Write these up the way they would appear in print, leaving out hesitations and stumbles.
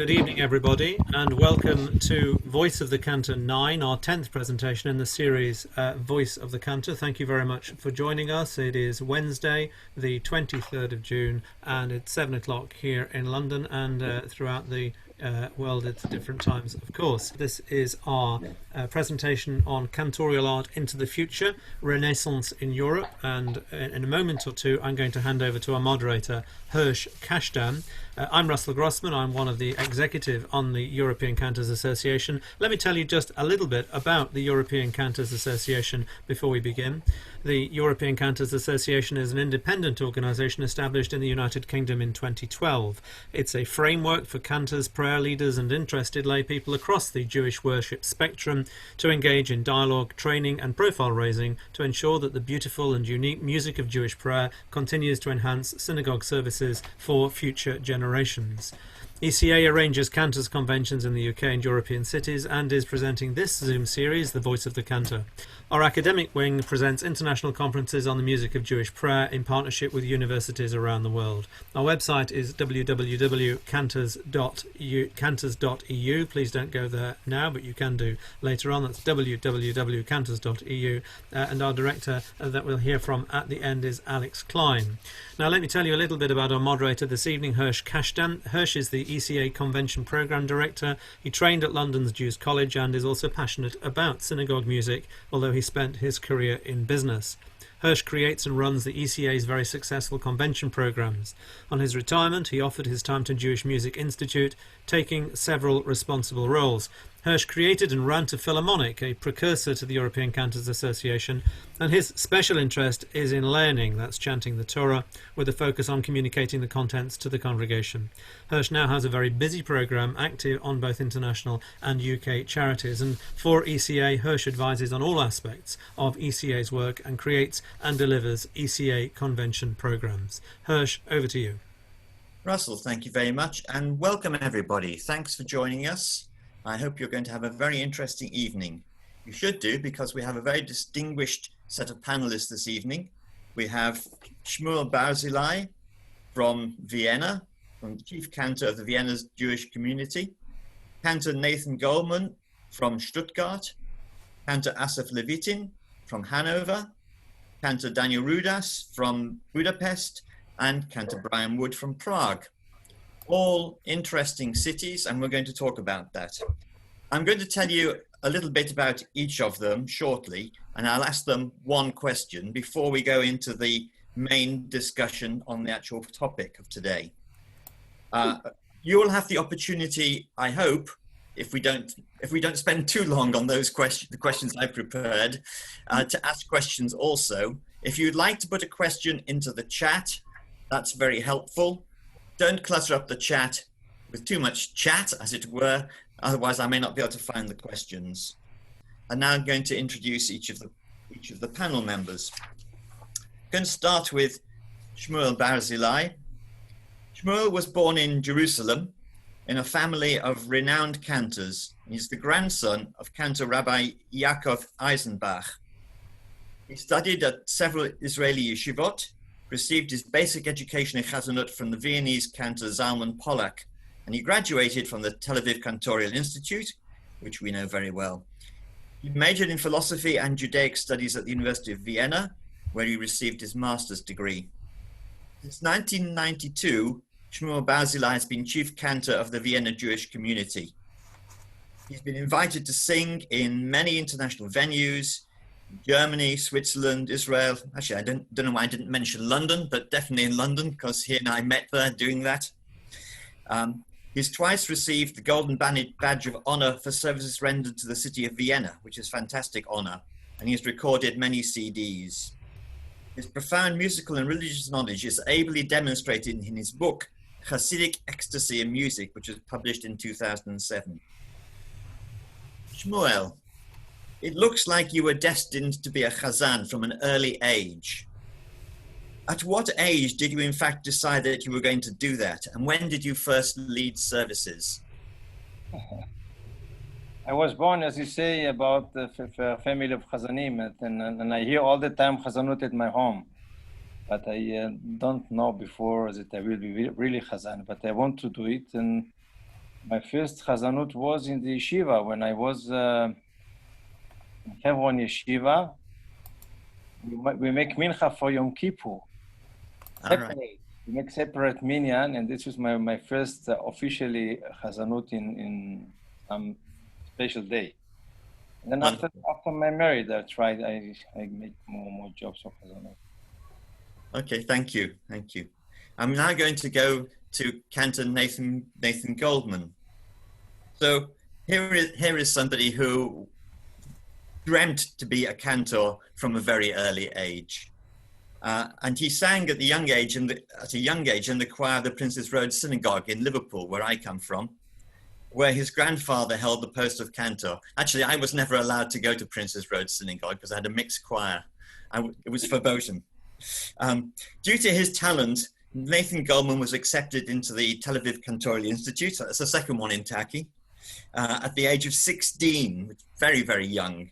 Good evening, everybody, and welcome to Voice of the Cantor 9, our 10th presentation in the series Voice of the Cantor. Thank you very much for joining us. It is Wednesday, the 23rd of June, and it's 7 o'clock here in London and throughout the world at different times, of course. This is our presentation on cantorial art into the future, Renaissance in Europe, and in a moment or two I'm going to hand over to our moderator, Hirsh Cashdan. I'm Russell Grossman. I'm one of the executive on the European Cantors Association. Let me tell you just a little bit about the European Cantors Association before we begin. The European Cantors Association is an independent organisation established in the United Kingdom in 2012. It's a framework for cantors, prayer leaders and interested lay people across the Jewish worship spectrum to engage in dialogue, training and profile raising to ensure that the beautiful and unique music of Jewish prayer continues to enhance synagogue services for future generations. ECA arranges Cantors conventions in the UK and European cities and is presenting this Zoom series, The Voice of the Cantor. Our academic wing presents international conferences on the music of Jewish prayer in partnership with universities around the world. Our website is www.cantors.eu. Please don't go there now, but you can do later on. That's www.cantors.eu. And our director that we'll hear from at the end is Alex Klein. Now let me tell you a little bit about our moderator this evening, Hirsh Cashdan. Hirsh is the ECA Convention Programme Director. He trained at London's Jews College and is also passionate about synagogue music, although he spent his career in business. Hirsh creates and runs the ECA's very successful convention programmes. On his retirement, he offered his time to Jewish Music Institute, taking several responsible roles. Hirsh created and ran to Philharmonic, a precursor to the European Cantors Association, and his special interest is in learning, that's chanting the Torah, with a focus on communicating the contents to the congregation. Hirsh now has a very busy programme, active on both international and UK charities, and for ECA, Hirsh advises on all aspects of ECA's work and creates and delivers ECA convention programmes. Hirsh, over to you. Russell, thank you very much, and welcome everybody. Thanks for joining us. I hope you're going to have a very interesting evening. You should do, because we have a very distinguished set of panelists this evening. We have Shmuel Barzilai from Vienna, from the Chief Cantor of the Vienna's Jewish community, Cantor Nathan Goldman from Stuttgart, Cantor Asaf Levitin from Hanover, Cantor Daniel Rudas from Budapest, and Cantor Bryan Wood from Prague. All interesting cities, and we're going to talk about that. I'm going to tell you a little bit about each of them shortly, and I'll ask them one question before we go into the main discussion on the actual topic of today. You will have the opportunity, I hope, if we don't spend too long on those the questions I've prepared, to ask questions also. If you'd like to put a question into the chat, that's very helpful. Don't clutter up the chat with too much chat, as it were, otherwise I may not be able to find the questions. And now I'm going to introduce each of the panel members. I'm going to start with Shmuel Barzilai. Shmuel was born in Jerusalem in a family of renowned cantors. He's the grandson of Cantor Rabbi Yaakov Eisenbach. He studied at several Israeli yeshivot, received his basic education in Chazanut from the Viennese cantor Zalman Pollack, and he graduated from the Tel Aviv Cantorial Institute, which we know very well. He majored in philosophy and Judaic studies at the University of Vienna, where he received his master's degree. Since 1992, Shmuel Barzilai has been chief cantor of the Vienna Jewish community. He's been invited to sing in many international venues, Germany, Switzerland, Israel. Actually, I don't know why I didn't mention London, but definitely in London, because he and I met there doing that. He's twice received the Golden Badge of Honor for services rendered to the city of Vienna, which is fantastic honor, and he's recorded many CDs. His profound musical and religious knowledge is ably demonstrated in his book, Hasidic Ecstasy in Music, which was published in 2007. Shmuel, it looks like you were destined to be a chazan from an early age. At what age did you in fact decide that you were going to do that? And when did you first lead services? I was born, as you say, about the family of chazanim, and I hear all the time chazanut at my home. But I don't know before that I will be really chazan, but I want to do it. And My first chazanut was in the yeshiva when I was in Hebron yeshiva. We make mincha for Yom Kippur. All Separate. right. We make separate minyan, and this was my first officially chazanut in some special day. And then after my marriage, I make more jobs for chazanut. Okay, thank you. I'm now going to go to Cantor Nathan Goldman. So here is somebody who dreamt to be a cantor from a very early age. And he sang at a young age in the choir of the Prince's Road Synagogue in Liverpool, where I come from, where his grandfather held the post of cantor. Actually, I was never allowed to go to Prince's Road Synagogue because I had a mixed choir. It was verboten. Due to his talent, Nathan Goldman was accepted into the Tel Aviv Cantorial Institute. That's the second one in Turkey. At the age of 16, very, very young,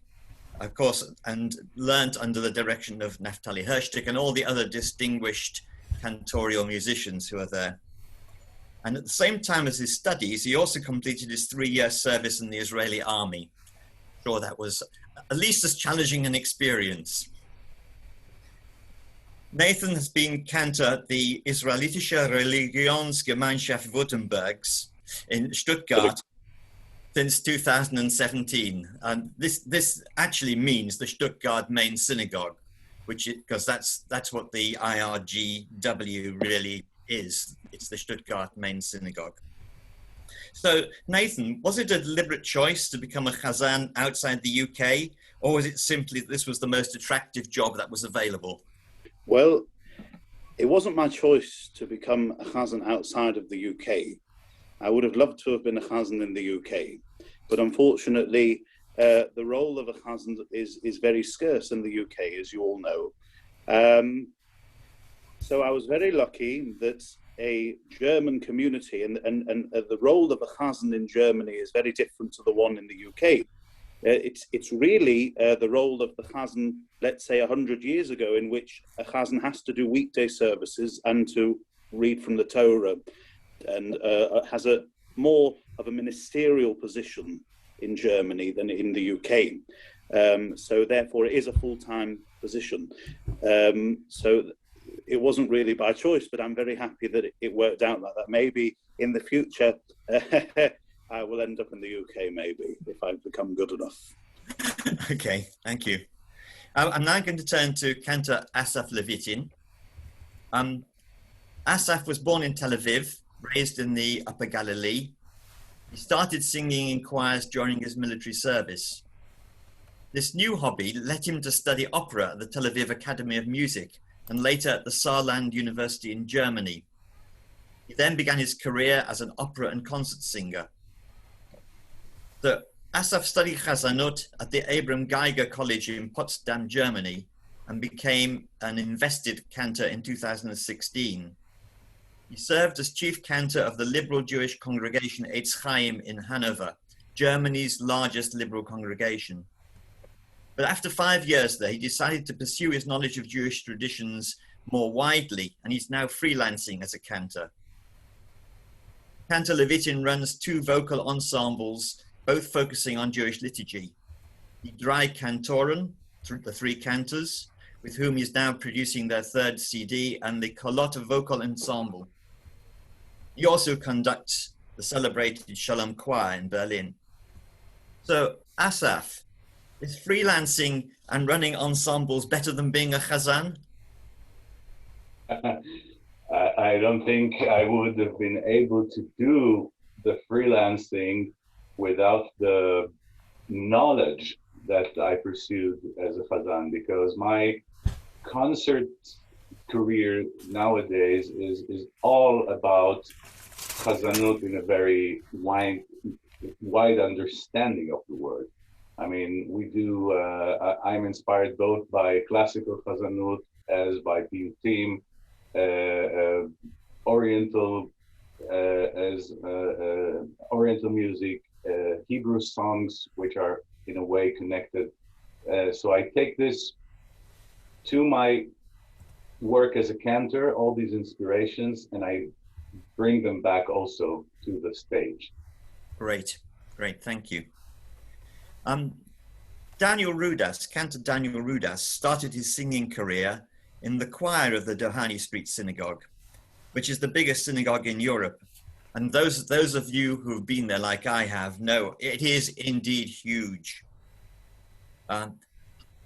of course, and learnt under the direction of Naftali Hirsh and all the other distinguished cantorial musicians who are there. And at the same time as his studies, he also completed his 3-year service in the Israeli army. I'm sure that was at least as challenging an experience. Nathan has been cantor at the Israelitische Religionsgemeinschaft Württembergs in Stuttgart since 2017. And this actually means the Stuttgart main synagogue, because that's what the IRGW really is. It's the Stuttgart main synagogue. So Nathan, was it a deliberate choice to become a chazan outside the UK, or was it simply that this was the most attractive job that was available? Well, it wasn't my choice to become a chazan outside of the UK. I would have loved to have been a chazan in the UK, but unfortunately, the role of a chazan is very scarce in the UK, as you all know. So I was very lucky that a German community, and the role of a chazan in Germany is very different to the one in the UK. It's really the role of the chazan, let's say 100 years ago, in which a chazan has to do weekday services and to read from the Torah, and has a more of a ministerial position in Germany than in the UK. So therefore it is a full-time position. So it wasn't really by choice, but I'm very happy that it worked out like that. Maybe in the future, I will end up in the UK, maybe, if I become good enough. Okay, thank you. I'm now going to turn to Cantor Asaf Levitin. Asaf was born in Tel Aviv, raised in the Upper Galilee. He started singing in choirs during his military service. This new hobby led him to study opera at the Tel Aviv Academy of Music and later at the Saarland University in Germany. He then began his career as an opera and concert singer. So Asaf studied chazanut at the Abraham Geiger College in Potsdam, Germany, and became an invested cantor in 2016. He served as chief cantor of the liberal Jewish congregation Eitz Chaim in Hanover, Germany's largest liberal congregation. But after 5 years there, he decided to pursue his knowledge of Jewish traditions more widely, and he's now freelancing as a cantor. Cantor Levitin runs 2 vocal ensembles, both focusing on Jewish liturgy. The Drei Cantoren, the 3 Cantors, with whom he's now producing their 3rd CD, and the Kolot Vocal Ensemble. He also conducts the celebrated Shalom Choir in Berlin. So, Asaf, is freelancing and running ensembles better than being a chazan? I don't think I would have been able to do the freelancing without the knowledge that I pursued as a chazan, because my concert career nowadays is all about chazanut in a very wide understanding of the word. I mean, we do, I'm inspired both by classical chazanut as by piyutim, Oriental Oriental music, Hebrew songs, which are in a way connected. So I take this to my work as a cantor, all these inspirations, and I bring them back also to the stage. Great, great, thank you. Daniel Rudas, Cantor Daniel Rudas, started his singing career in the choir of the Dohany Street Synagogue, which is the biggest synagogue in Europe. And those of you who have been there like I have know it is indeed huge. From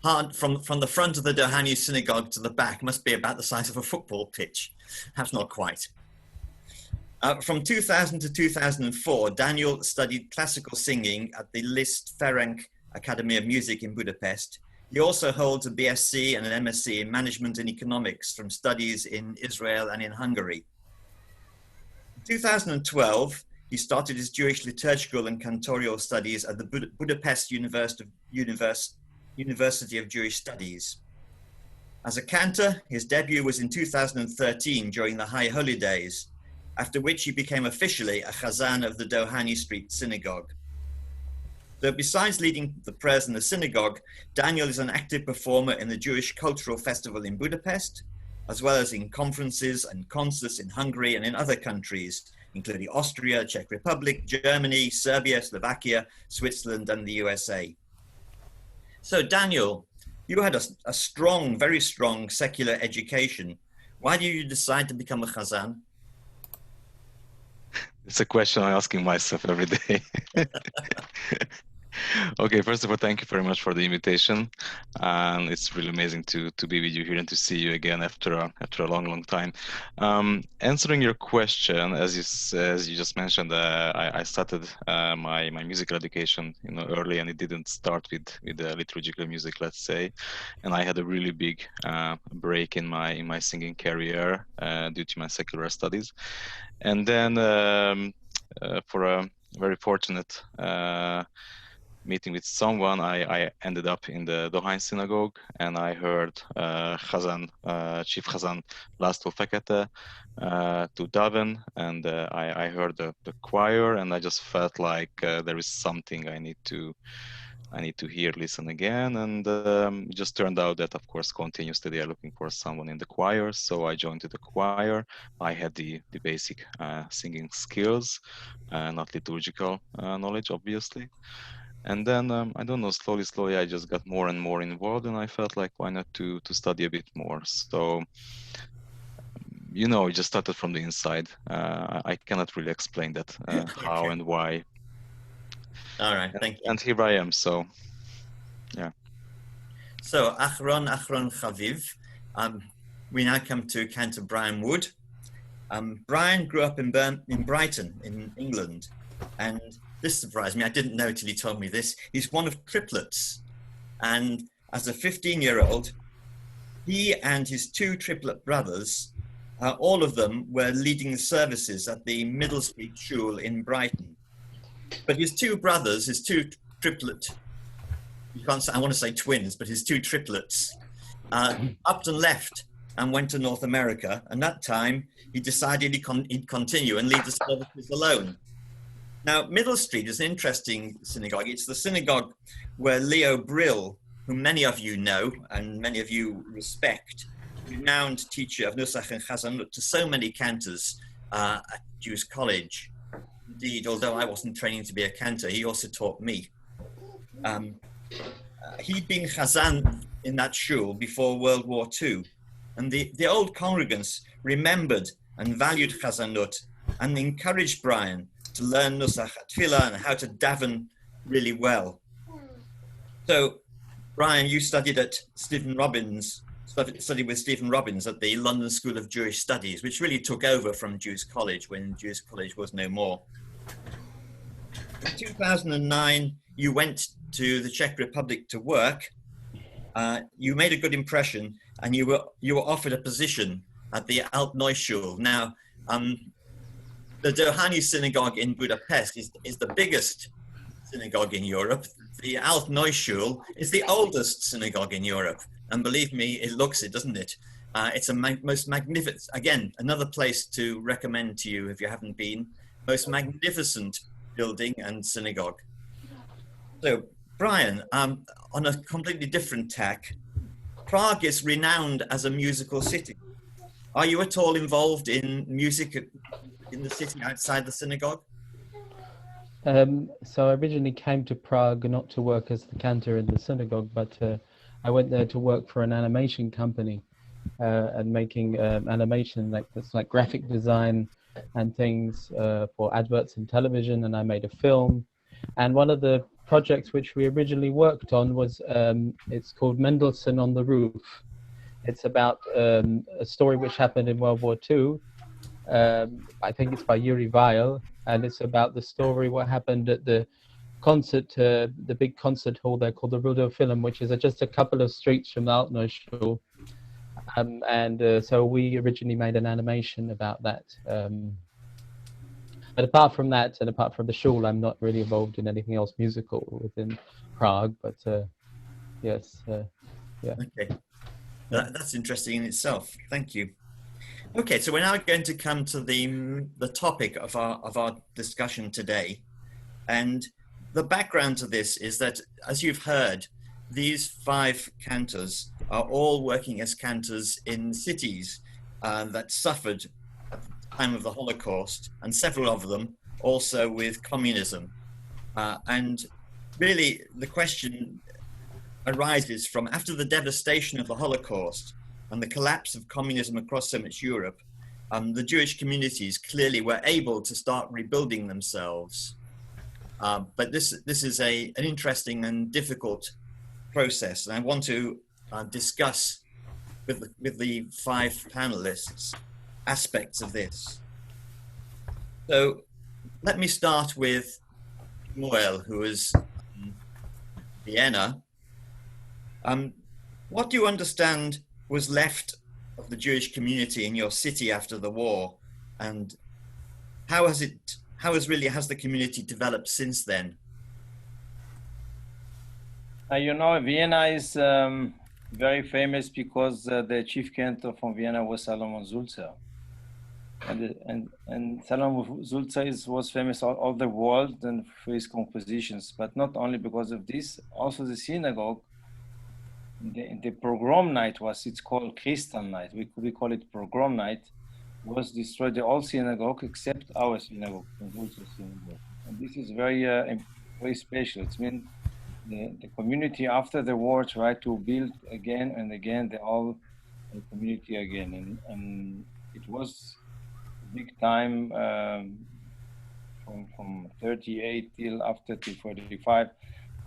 the front of the Dohany synagogue to the back must be about the size of a football pitch. Perhaps not quite. From 2000 to 2004, Daniel studied classical singing at the Liszt Ferenc Academy of Music in Budapest. He also holds a BSc and an MSc in Management and Economics from studies in Israel and in Hungary. In 2012, he started his Jewish liturgical and cantorial studies at the Budapest University of Jewish Studies. As a cantor, his debut was in 2013 during the High Holy Days, after which he became officially a chazan of the Dohany Street Synagogue. So besides leading the prayers in the synagogue, Daniel is an active performer in the Jewish Cultural Festival in Budapest, as well as in conferences and concerts in Hungary and in other countries, including Austria, Czech Republic, Germany, Serbia, Slovakia, Switzerland, and the USA. So Daniel, you had a strong, very strong secular education. Why did you decide to become a chazan? It's a question I'm asking myself every day. Okay, first of all, thank you very much for the invitation, and it's really amazing to be with you here and to see you again after a long time. Answering your question, as you just mentioned, I started my musical education, early, and it didn't start with liturgical music, let's say, and I had a really big break in my singing career due to my secular studies, and then for a very fortunate meeting with someone, I ended up in the Dohany Synagogue, and I heard Chief Chazan László Fekete to daven, and I heard the choir, and I just felt like there is something I need to hear, listen again, and it just turned out that, of course, continuously they are looking for someone in the choir, so I joined the choir. I had the basic singing skills, not liturgical knowledge, obviously. And then, I don't know, slowly, I just got more and more involved, and I felt like, why not to study a bit more? So, it just started from the inside. I cannot really explain that, how and why. All right, thank you. And here I am, so, yeah. So, Achron Chaviv, we now come to Cantor Bryan Wood. Bryan grew up in Brighton, in England, and this surprised me. I didn't know till he told me this. He's one of triplets. And as a 15-year-old, he and his two triplet brothers, all of them were leading the services at the Middle Street Shul in Brighton. But his two brothers, his two triplet, I want to say twins, but his two triplets, upped and left and went to North America. And that time, he decided he'd continue and lead the services alone. Now, Middle Street is an interesting synagogue. It's the synagogue where Leo Brill, whom many of you know and many of you respect, renowned teacher of Nusach and Chazanut to so many cantors at Jewish College. Indeed, although I wasn't training to be a cantor, he also taught me. He'd been chazan in that shul before World War II, and the old congregants remembered and valued chazanut and encouraged Bryan to learn nusach tefillah and how to daven really well. So, Bryan, you studied with Stephen Robbins at the London School of Jewish Studies, which really took over from Jewish College when Jewish College was no more. In 2009, you went to the Czech Republic to work. You made a good impression, and you were offered a position at the Neu Shul. Now, the Dohany Synagogue in Budapest is the biggest synagogue in Europe. The Neu Shul is the oldest synagogue in Europe. And believe me, it looks it, doesn't it? It's a most magnificent, again, another place to recommend to you if you haven't been, most magnificent building and synagogue. So, Bryan, on a completely different tack, Prague is renowned as a musical city. Are you at all involved in music in the city outside the synagogue? So I originally came to Prague not to work as the cantor in the synagogue, but I went there to work for an animation company and making animation that's like graphic design and things for adverts in television. And I made a film. And one of the projects which we originally worked on was it's called Mendelssohn on the Roof. It's about a story which happened in World War II. I think it's by Yuri Weil, and it's about the story what happened at the concert, the big concert hall there called the Rudas Film, which is just a couple of streets from the Neu Shul. So we originally made an animation about that. But apart from that, and apart from the shul, I'm not really involved in anything else musical within Prague. But yes, yeah. Okay, that's interesting in itself. Thank you. Okay, so we're now going to come to the topic of our discussion today, and the background to this is that, as you've heard, these 5 cantors are all working as cantors in cities that suffered at the time of the Holocaust, and several of them also with communism. And really, the question arises from, after the devastation of the Holocaust and the collapse of communism across so much Europe, the Jewish communities clearly were able to start rebuilding themselves. But this is an interesting and difficult process, and I want to discuss with the 5 panelists aspects of this. So let me start with Shmuel, who is Vienna. What do you understand was left of the Jewish community in your city after the war, and how has the community developed since then? You know, Vienna is very famous because the chief cantor from Vienna was Salomon Sulzer. And Salomon Sulzer was famous all the world and for his compositions, but not only because of this, also the synagogue, the pogrom night it's called Cashdan night, we call it pogrom night, was destroyed, the old synagogue except our synagogue, the Sulzer synagogue. And this is very, very special. It means the community after the war tried to build again and again the old community again, and it was a big time from 38 till after 45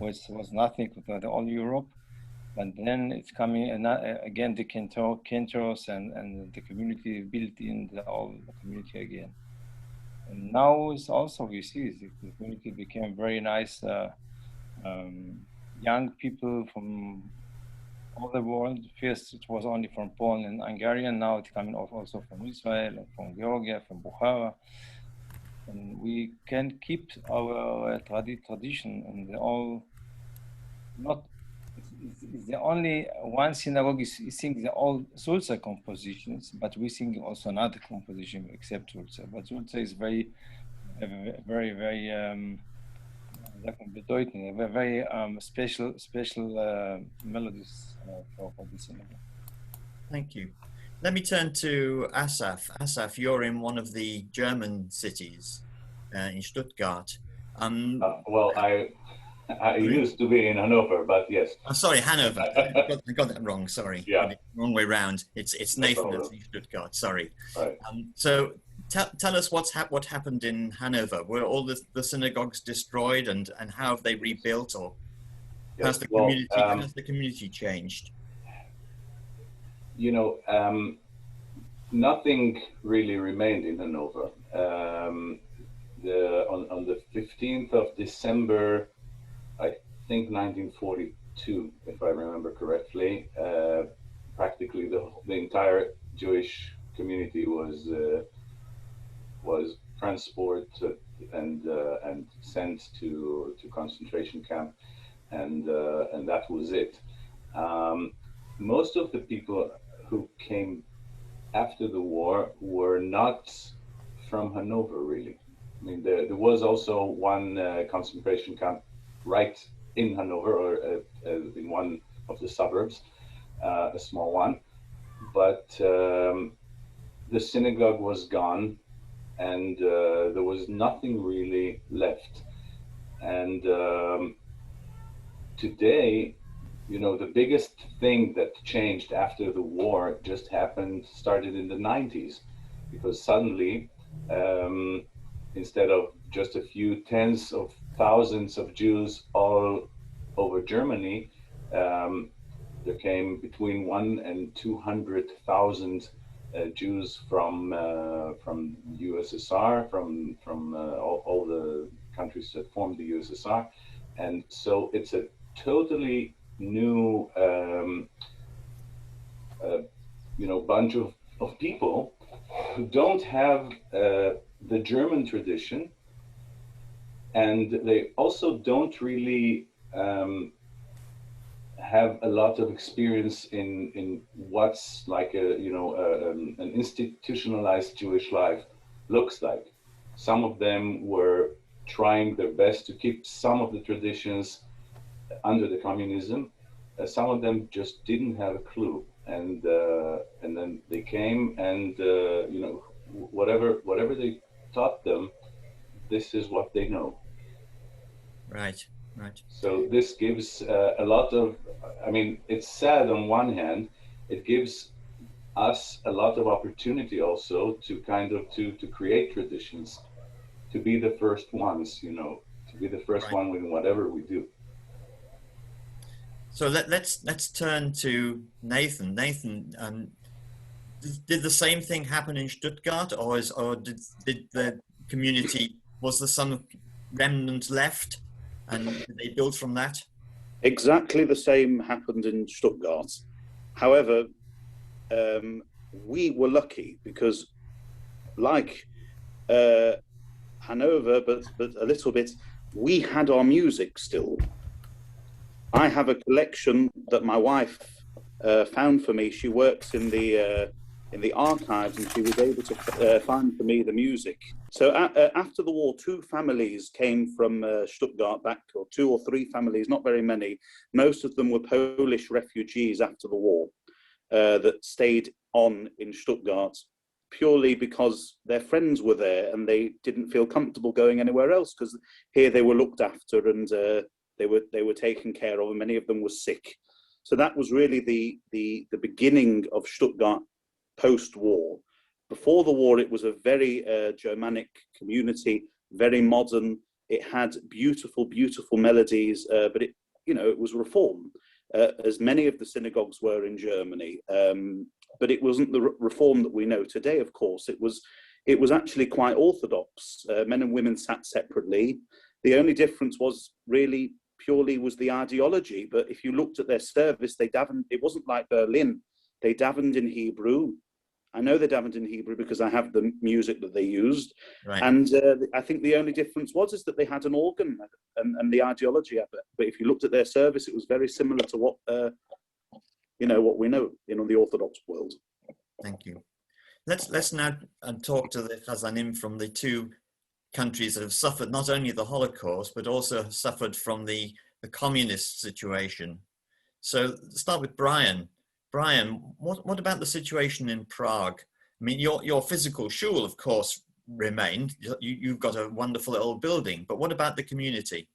was nothing with all Europe, and then it's coming again the Cantors and the community built in the old community again, and now it's also we see the community became very nice. Young people from all the world. First, it was only from Poland and Hungary, and now it's coming also from Israel, from Georgia, from Bukhara. And we can keep our tradition, and they all not. It's the only one synagogue is singing the old Sulzer compositions, but we sing also another composition except Sulzer. But Sulzer is very, very, very. Very special melodies for this synagogue. Thank you. Let me turn to Asaf. Asaf, you're in one of the German cities in Stuttgart. Well, I used to be in Hanover, but yes. I'm sorry, Hanover. I got that wrong. Sorry. Yeah. Wrong way round. It's Nathan that's in Stuttgart. Sorry. Right. So tell us what happened in Hanover. Were all the synagogues destroyed, and how have they rebuilt, or has the community changed? You know, nothing really remained in Hanover. On the 15th of December, I think 1942, if I remember correctly, practically the entire Jewish community was transported and sent to concentration camp, and that was it. Most of the people who came after the war were not from Hanover, really. I mean, there was also one concentration camp right in Hanover, or in one of the suburbs, a small one, but the synagogue was gone, and there was nothing really left. And today, you know, the biggest thing that changed after the war just started in the 90s, because suddenly, instead of just a few tens of thousands of Jews all over Germany, there came between 100,000 and 200,000 Jews from USSR, from all the countries that formed the USSR, and so it's a totally new, you know, bunch of people who don't have the German tradition, and they also don't really have a lot of experience in what's like an institutionalized Jewish life looks like. Some of them were trying their best to keep some of the traditions under the communism. Some of them just didn't have a clue, and then they came, and you know, whatever they taught them, this is what they know. Right. Right. So this gives a lot of, I mean, it's sad on one hand, it gives us a lot of opportunity also to kind of to create traditions, to be the first ones, you know, to be the first one in whatever we do. So let's turn to Nathan. Nathan, did the same thing happen in Stuttgart, or did the community, was there some remnant left? And did they build from that? Exactly the same happened in Stuttgart. However, we were lucky because, like Hanover, but a little bit, we had our music still. I have a collection that my wife found for me. She works in the archives, and she was able to find for me the music. So after the war, 2 families came from Stuttgart back, or 2 or 3 families, not very many. Most of them were Polish refugees after the war that stayed on in Stuttgart purely because their friends were there and they didn't feel comfortable going anywhere else, because here they were looked after and they were taken care of, and many of them were sick. So that was really the beginning of Stuttgart post-war. Before the war, it was a very Germanic community, very modern. It had beautiful, beautiful melodies, but it was Reform, as many of the synagogues were in Germany. But it wasn't the Reform that we know today. Of course, it was actually quite Orthodox. Men and women sat separately. The only difference was really purely was the ideology. But if you looked at their service, they davened. It wasn't like Berlin. They davened in Hebrew. I know they davened in Hebrew because I have the music that they used. Right. And I think the only difference is that they had an organ and the ideology of it. But if you looked at their service, it was very similar to what we know in the Orthodox world. Thank you. Let's now talk to the Chazanim from the 2 countries that have suffered not only the Holocaust, but also suffered from the communist situation. So start with Bryan. Bryan, what about the situation in Prague? I mean, your physical shul, of course, remained. You've got a wonderful old building, but what about the community?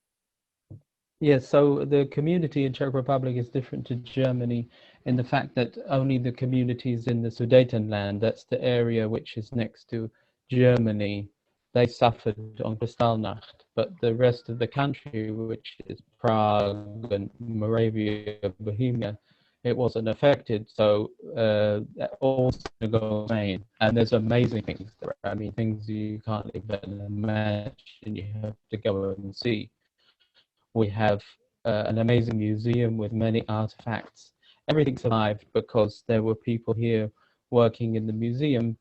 Yes, so the community in Czech Republic is different to Germany in the fact that only the communities in the Sudetenland, that's the area which is next to Germany, they suffered on Kristallnacht, but the rest of the country, which is Prague and Moravia, Bohemia, it wasn't affected. So all synagogues remain, and there's amazing things there. I mean, things you can't even imagine. You have to go and see. We have an amazing museum with many artifacts. Everything survived because there were people here working in the museum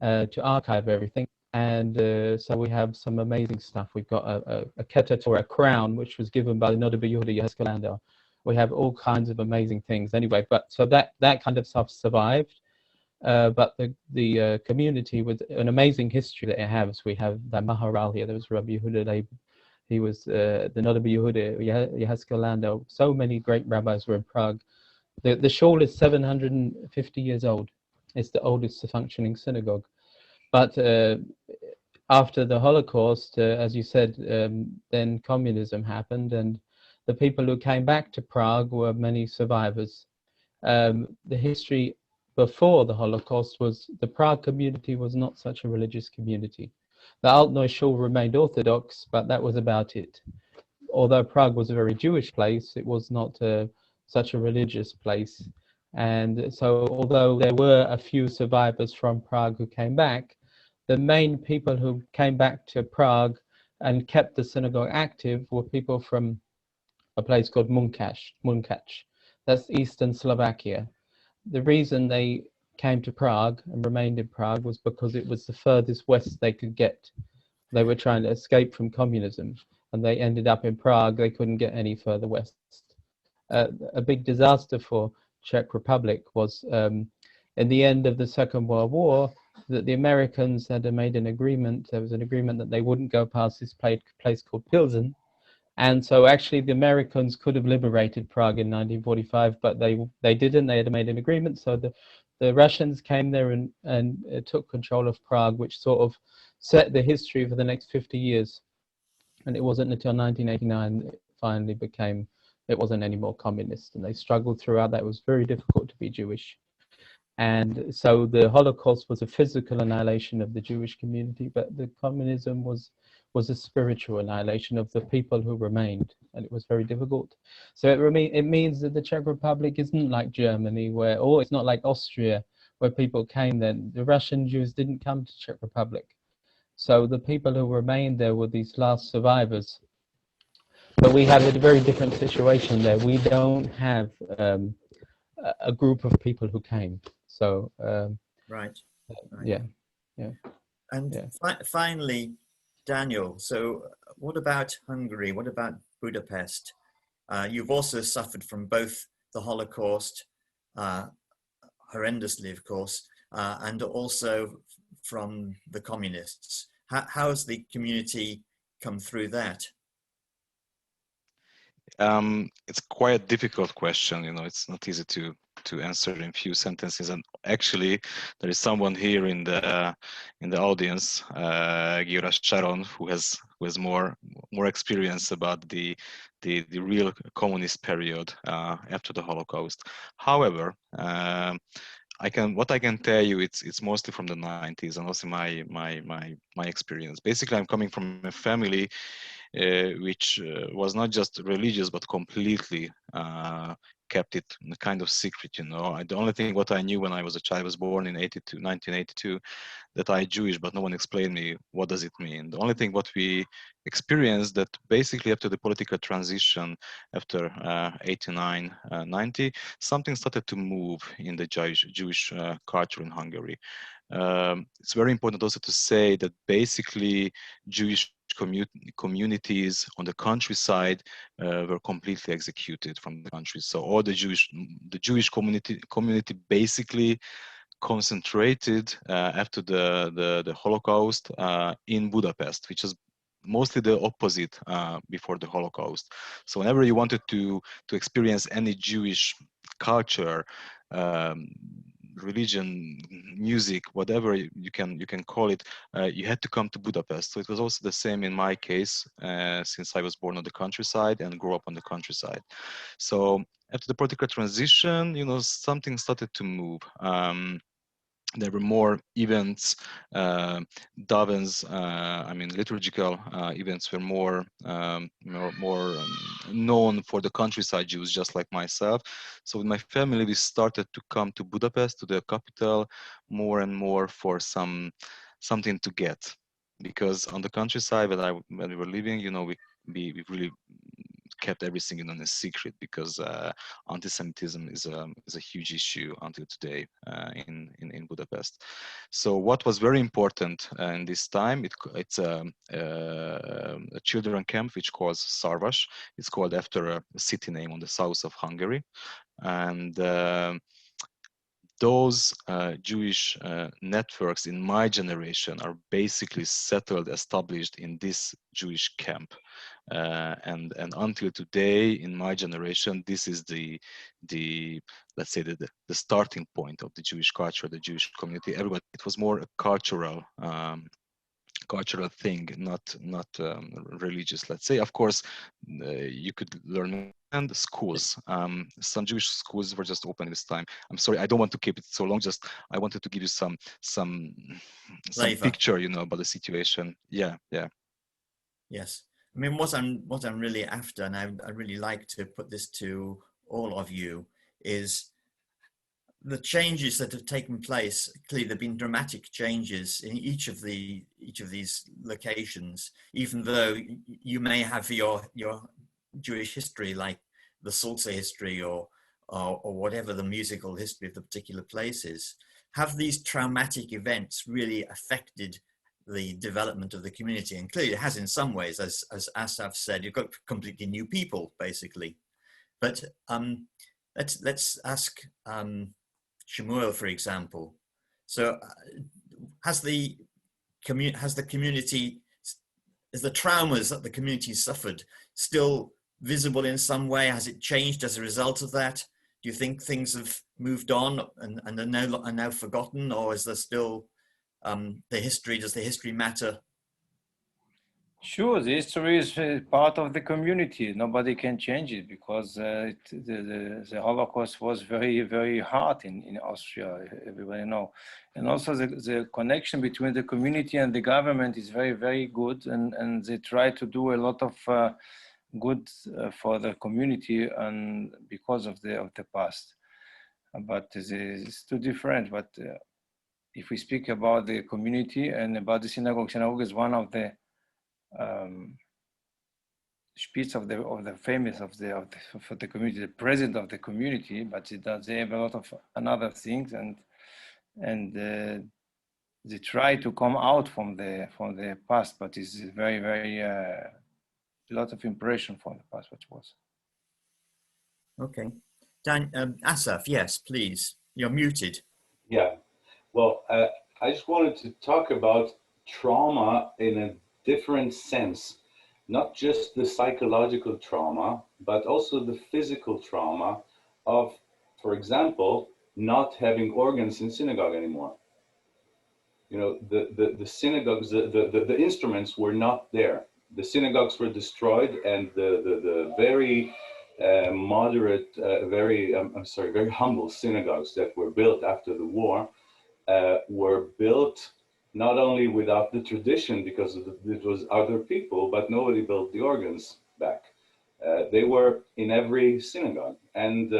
to archive everything. And so we have some amazing stuff. We've got a kettet, or a crown, which was given by the Neu Shul Prague. We have all kinds of amazing things anyway. But so that kind of stuff survived. But the community with an amazing history that it has. We have the Maharal here. There was Rabbi Yehuda Leib. He was the Nodder Yehuda, Yehezkel. So many great rabbis were in Prague. The shul is 750 years old. It's the oldest functioning synagogue. But after the Holocaust, as you said, then communism happened, and the people who came back to Prague were many survivors. The history before the Holocaust was the Prague community was not such a religious community. The Alt Neu Shul remained Orthodox, but that was about it. Although Prague was a very Jewish place, it was not such a religious place. And so, although there were a few survivors from Prague who came back, the main people who came back to Prague and kept the synagogue active were people from a place called Munkac. That's eastern Slovakia. The reason they came to Prague and remained in Prague was because it was the furthest west they could get. They were trying to escape from communism, and they ended up in Prague. They couldn't get any further west. A big disaster for Czech Republic was in the end of the Second World War, that the Americans had made an agreement. There was an agreement that they wouldn't go past this place called Pilsen. And so actually the Americans could have liberated Prague in 1945, but they didn't. They had made an agreement. So the Russians came there and took control of Prague, which sort of set the history for the next 50 years. And it wasn't until 1989 it finally became, it wasn't any more communist. And they struggled throughout that. It was very difficult to be Jewish. And so the Holocaust was a physical annihilation of the Jewish community, but the communism was a spiritual annihilation of the people who remained, and it was very difficult. So it means that the Czech Republic isn't like Germany, or it's not like Austria, where people came then. The Russian Jews didn't come to Czech Republic. So the people who remained there were these last survivors. But we have a very different situation there. We don't have a group of people who came. So right. Yeah. And finally, Daniel, so what about Hungary? What about Budapest? You've also suffered from both the Holocaust, horrendously, of course, and also from the communists. How has the community come through that? It's quite a difficult question. It's not easy to answer in few sentences. And actually, there is someone here in the audience, Gira Sharon, who has more experience about the real communist period after the Holocaust. However, what I can tell you, it's mostly from the 90s, and also my experience. Basically, I'm coming from a family which was not just religious but completely kept it in a kind of secret. The only thing what I knew when I was a child, I was born in 1982, that I Jewish, but no one explained me what does it mean. The only thing what we experienced, that basically after the political transition after 89, 90, something started to move in the Jewish culture in Hungary. It's very important also to say that basically Jewish communities on the countryside were completely executed from the country. So all the Jewish community basically concentrated after the Holocaust in Budapest, which is mostly the opposite before the Holocaust. So whenever you wanted to experience any Jewish culture, religion, music, whatever you can call it, you had to come to Budapest. So it was also the same in my case, since I was born on the countryside and grew up on the countryside. So after the political transition, something started to move. There were more events, davens, liturgical events were more known for the countryside Jews, just like myself. So with my family, we started to come to Budapest, to the capital, more and more for something to get. Because on the countryside, when we were living, we really kept everything in a secret, because anti-Semitism is a huge issue until today in Budapest. So what was very important in this time, it's a children camp which calls Szarvas. It's called after a city name on the south of Hungary, and those Jewish networks in my generation are basically settled, established in this Jewish camp. And until today, in my generation, this is the let's say the starting point of the Jewish culture, the Jewish community. Everybody, it was more a cultural cultural thing, not religious, let's say. Of course, you could learn. And schools, some Jewish schools were just opening this time. I'm sorry, I don't want to keep it so long. Just I wanted to give you some picture, you know, about the situation. Yeah. Yes, I mean what I'm really after, and I really like to put this to all of you, is the changes that have taken place. Clearly, there've been dramatic changes in each of these locations. Even though you may have your Jewish history, like the salsa history or whatever the musical history of the particular place is, have these traumatic events really affected the development of the community? And clearly it has in some ways, as Asaf said, you've got completely new people, basically. But let's ask Shmuel, for example. So has the traumas that the community suffered still visible in some way? Has it changed as a result of that? Do you think things have moved on and are now forgotten, or is there still does the history matter? Sure, the history is part of the community. Nobody can change it, because the Holocaust was very, very hard in Austria, everybody know. And also the connection between the community and the government is very, very good. And they try to do a lot of good for the community, and because of the past. But it's too different. But if we speak about the community and about the synagogue is one of the spitz of the famous for the community, the president of the community. But they have a lot of another things, and they try to come out from the past, but it's very, very a lot of impression from the past, which was. Okay, Asaf, yes, please. You're muted. Yeah, well, I just wanted to talk about trauma in a different sense, not just the psychological trauma, but also the physical trauma of, for example, not having organs in synagogue anymore. You know, the synagogues, the instruments were not there. The synagogues were destroyed, and the very moderate, very humble synagogues that were built after the war were built not only without the tradition, because it was other people, but nobody built the organs back. They were in every synagogue, and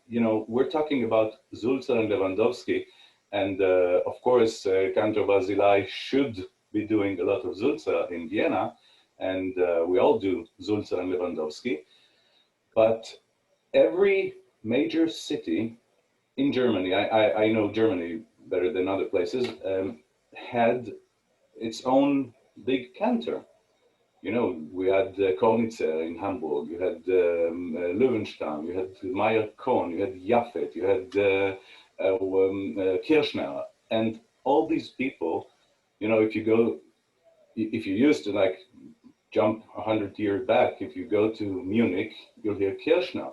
you know, we're talking about Sulzer and Lewandowski, and of course, Cantor Barzilai should be doing a lot of Sulzer in Vienna, and we all do Sulzer and Lewandowski. But every major city in Germany, I know Germany better than other places, had its own big cantor. You know, we had Kornitzer in Hamburg, you had Löwenstam, you had Meyer Kohn, you had Jaffet, you had Kirchner, and all these people, you know, if you used to like jump 100 years back, if you go to Munich, you'll hear Kirchner.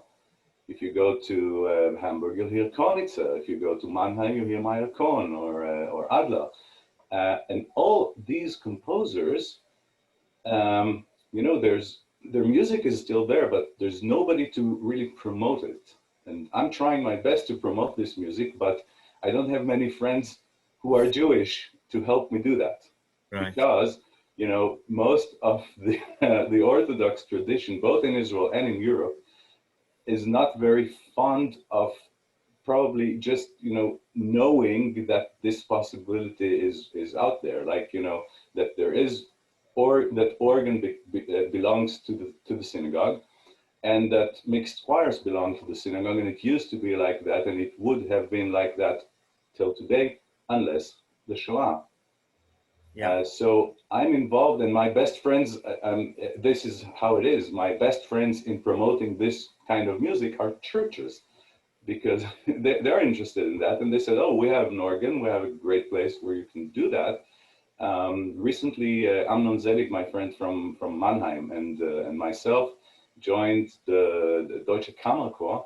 If you go to Hamburg, you'll hear Kornitzer. If you go to Mannheim, you'll hear Meyer Kohn or Adler. And all these composers, you know, their music is still there, but there's nobody to really promote it. And I'm trying my best to promote this music, but I don't have many friends who are Jewish to help me do that. Right. Because, you know, most of the Orthodox tradition, both in Israel and in Europe, is not very fond of probably just, you know, knowing that this possibility is out there, like, you know, that there is, or that organ belongs to the synagogue, and that mixed choirs belong to the synagogue, and it used to be like that, and it would have been like that till today, unless the Shoah. Yeah. So I'm involved, and my best friends, this is how it is, my best friends in promoting this kind of music are churches, because they're interested in that, and they said, oh, we have an organ, we have a great place where you can do that. Recently, Amnon Zelig, my friend from Mannheim, and myself joined the Deutsche Kammerchor,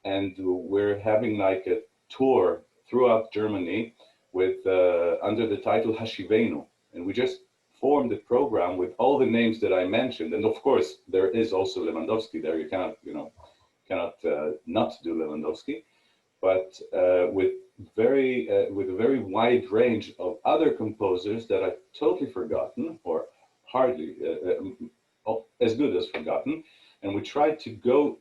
and we're having like a tour throughout Germany with under the title Hashivenu, And we just formed a program with all the names that I mentioned. And of course, there is also Lewandowski there. You cannot, not do Lewandowski. But with a very wide range of other composers that I've totally forgotten, or hardly as good as forgotten. And we tried to go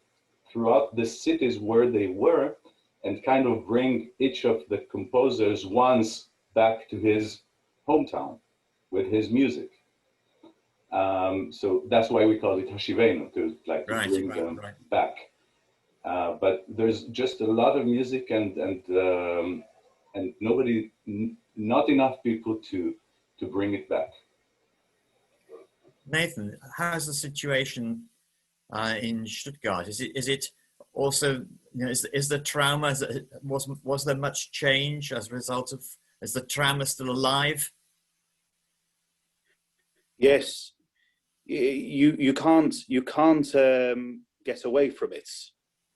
throughout the cities where they were and kind of bring each of the composers once back to his hometown with his music. So that's why we call it Hashivenu, to bring them back. But there's just a lot of music and nobody, not enough people to bring it back. Nathan, how's the situation in Stuttgart? Is it also, is the trauma, was there much change as a result of, is the trauma still alive? Yes, you can't get away from it.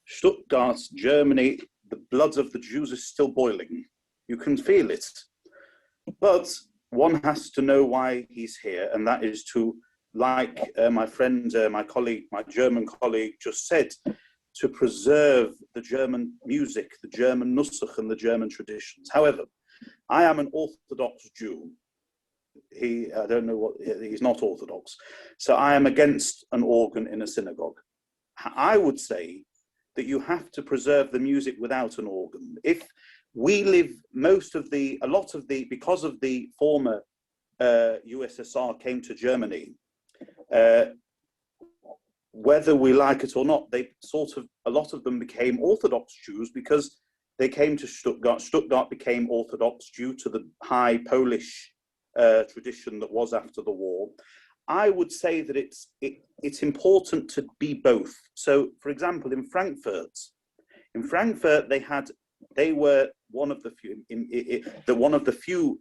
Stuttgart, Germany, the blood of the Jews is still boiling. You can feel it. But one has to know why he's here, and that is to, like my friend, my colleague, my German colleague just said, to preserve the German music, the German Nusach and the German traditions. However, I am an Orthodox Jew. I don't know what, he's not Orthodox. So I am against an organ in a synagogue. I would say that you have to preserve the music without an organ. If we live because of the former USSR came to Germany, whether we like it or not, a lot of them became Orthodox Jews because they came to Stuttgart. Stuttgart became Orthodox due to the high Polish tradition that was after the war. I would say that it's important to be both. So, for example, in Frankfurt, they were one of the few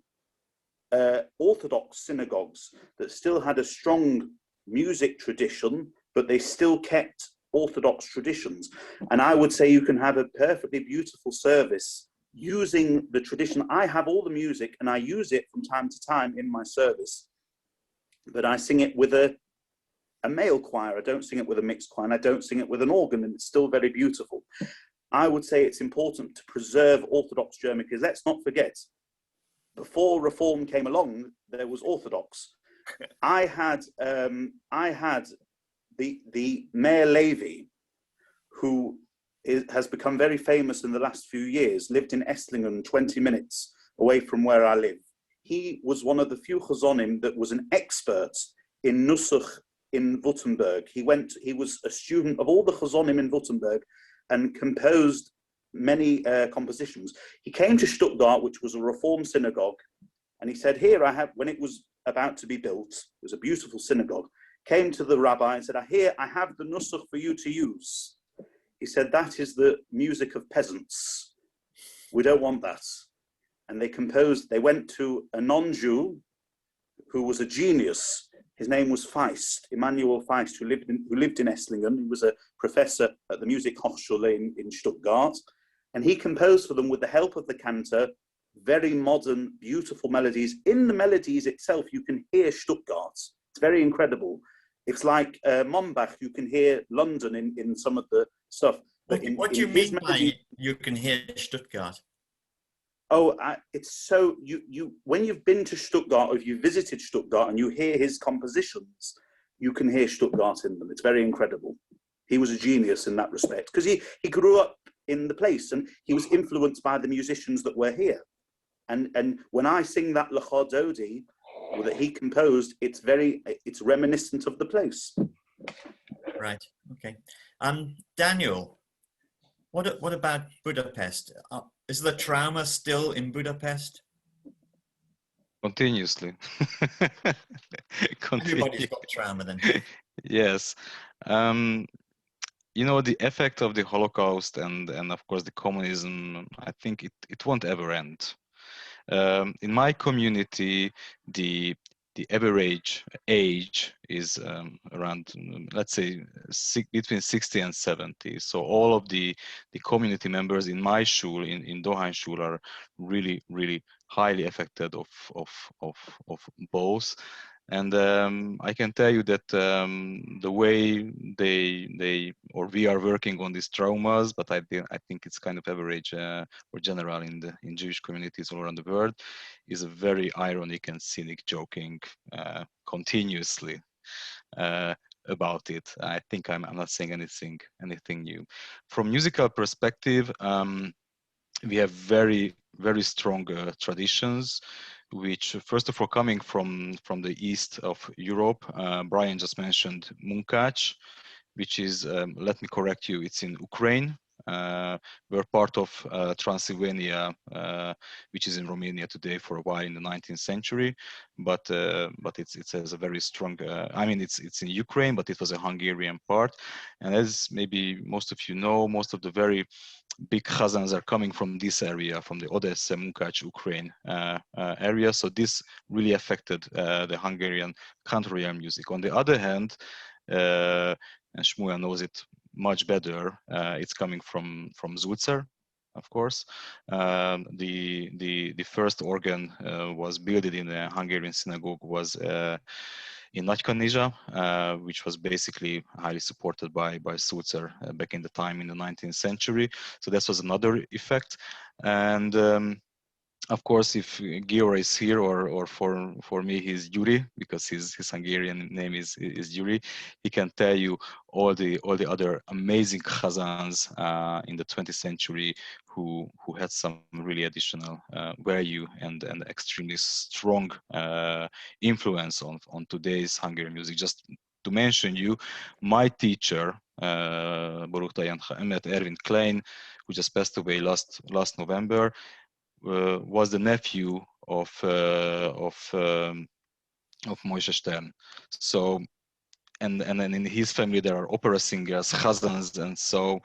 Orthodox synagogues that still had a strong music tradition, but they still kept Orthodox traditions. And I would say you can have a perfectly beautiful service using the tradition. I have all the music and I use it from time to time in my service, but I sing it with a male choir. I don't sing it with a mixed choir, and I don't sing it with an organ, and it's still very beautiful. I would say it's important to preserve Orthodox German, because let's not forget, before Reform came along, there was Orthodox. I had the Mayor Levy, who has become very famous in the last few years, lived in Esslingen, 20 minutes away from where I live. He was one of the few chazonim that was an expert in Nusach in Württemberg. He was a student of all the chazonim in Württemberg and composed many compositions. He came to Stuttgart, which was a Reform synagogue, and he said, here I have, when it was about to be built, it was a beautiful synagogue, came to the rabbi and said, here I have the Nusach for you to use. He said, that is the music of peasants. We don't want that. And they went to a non-Jew who was a genius. His name was Feist, Emanuel Feist, who lived in Esslingen. He was a professor at the Music Hochschule in Stuttgart. And he composed for them, with the help of the Cantor, very modern, beautiful melodies. In the melodies itself, you can hear Stuttgart. It's very incredible. It's like Mombach, you can hear London in some of the stuff. But what do you mean by you can hear Stuttgart? Oh, it's so, when you've been to Stuttgart, or if you visited Stuttgart and you hear his compositions, you can hear Stuttgart in them. It's very incredible. He was a genius in that respect, because he grew up in the place and he was influenced by the musicians that were here. And when I sing that L'cha Dodi that he composed, it's reminiscent of the place. Right, okay. Daniel, what about Budapest? Is the trauma still in Budapest? Continuously. Everybody's got trauma then. Yes. The effect of the Holocaust and of course the communism, I think it won't ever end. In my community, the average age is around, let's say, between 60 and 70. So all of the community members in my shul, in Dohany shul, are really, really highly affected of both. And I can tell you that the way we are working on these traumas, but I think it's kind of average or general in Jewish communities all around the world, is a very ironic and cynic joking continuously about it. I think I'm not saying anything new. From musical perspective, we have very, very strong traditions, which first of all coming from the east of Europe. Bryan just mentioned Munkács, which is, let me correct you, it's in Ukraine. We're part of Transylvania, which is in Romania today for a while in the 19th century, but it has a very strong. I mean, it's in Ukraine, but it was a Hungarian part. And as maybe most of you know, most of the very big chazans are coming from this area, from the Odessa, Munkács, Ukraine area. So this really affected the Hungarian cantorial music. On the other hand, and Shmuel knows it much better, it's coming from Zúcer, of course. The first organ was built in a Hungarian synagogue was in Nagykanizsa, which was basically highly supported by Zúcer back in the time in the 19th century. So this was another effect. And of course, if Giora is here, or for me, he's Yuri, because his Hungarian name is Yuri. He can tell you all the other amazing chazans in the 20th century who had some really additional value and extremely strong influence on today's Hungarian music. Just to mention you, my teacher, Baruch Dayan Erwin Klein, who just passed away last November, was the nephew of Moshe Stern. So, and then in his family there are opera singers, chazans, and so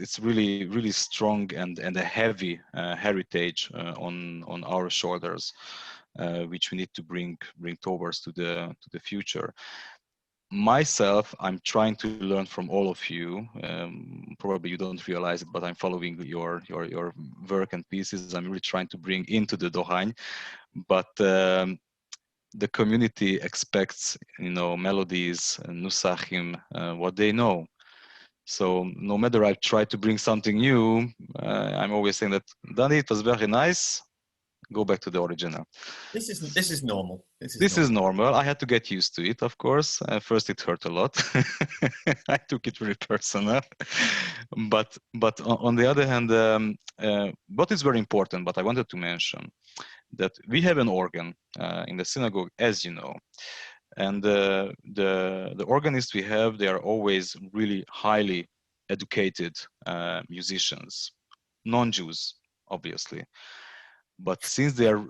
it's really strong and a heavy heritage on our shoulders, which we need to bring towards to the future. Myself, I'm trying to learn from all of you. Probably you don't realize it, but I'm following your work and pieces. I'm really trying to bring into the Dohany, but the community expects, melodies, nusachim, what they know. So no matter I try to bring something new, I'm always saying that, Danny, it was very nice. Go back to the original. This is normal. This is normal. I had to get used to it, of course. First, it hurt a lot. I took it very personal. But on the other hand, what is very important, but I wanted to mention that we have an organ in the synagogue, as you know, and the organists we have, they are always really highly educated musicians, non-Jews, obviously. But since they are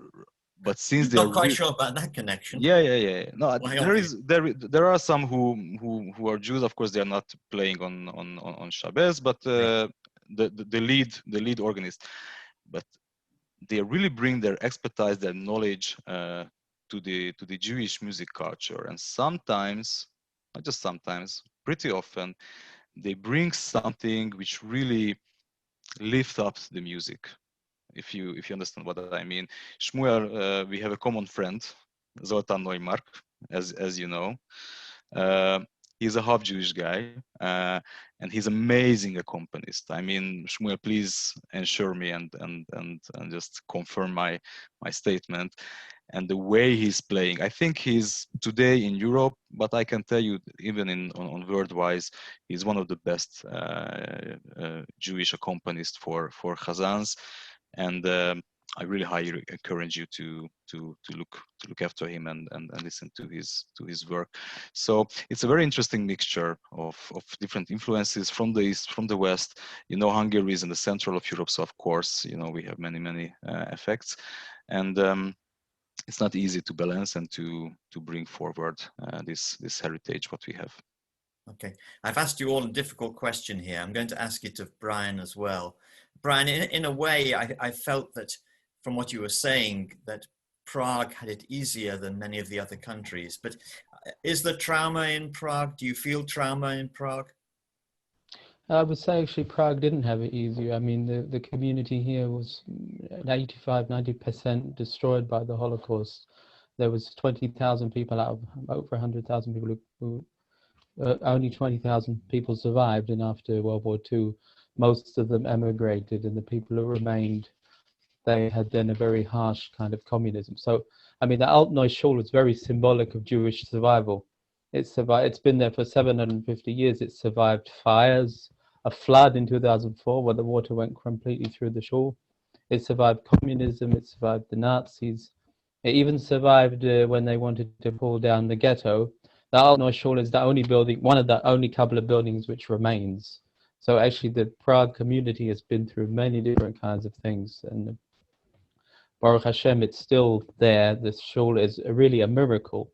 not quite sure about that connection. Yeah. No, there are some who are Jews. Of course, they are not playing on Shabbos, but the lead organist. But they really bring their expertise, their knowledge to the Jewish music culture, and sometimes, not just sometimes, pretty often, they bring something which really lifts up the music. If you understand what I mean. Shmuel, we have a common friend, Zoltan Neumark, as you know. He's a half Jewish guy, and he's amazing accompanist. I mean, Shmuel, please ensure me and just confirm my statement. And the way he's playing, I think he's today in Europe, but I can tell you, even on world-wise, he's one of the best Jewish accompanists for chazans. And I really highly encourage you to look after him and listen to his work. So it's a very interesting mixture of different influences from the east, from the west. Hungary is in the central of Europe, so of course, we have many effects, and it's not easy to balance and to bring forward this heritage what we have. Okay, I've asked you all a difficult question here. I'm going to ask it of Bryan as well. Bryan, in a way, I felt that from what you were saying, that Prague had it easier than many of the other countries. But is there trauma in Prague? Do you feel trauma in Prague? I would say actually Prague didn't have it easier. I mean, the community here was 85–90% destroyed by the Holocaust. There was 20,000 people out of over 100,000 people who only 20,000 people survived, and after World War II, most of them emigrated, and the people who remained, they had then a very harsh kind of communism. So, I mean, the Neu Shul was very symbolic of Jewish survival. It survived. It's been there for 750 years. It survived fires, a flood in 2004 where the water went completely through the shul. It survived communism. It survived the Nazis. It even survived when they wanted to pull down the ghetto. The Neu Shul is the only building, one of the only couple of buildings which remains. So actually, the Prague community has been through many different kinds of things, and Baruch Hashem, it's still there. The shul is really a miracle.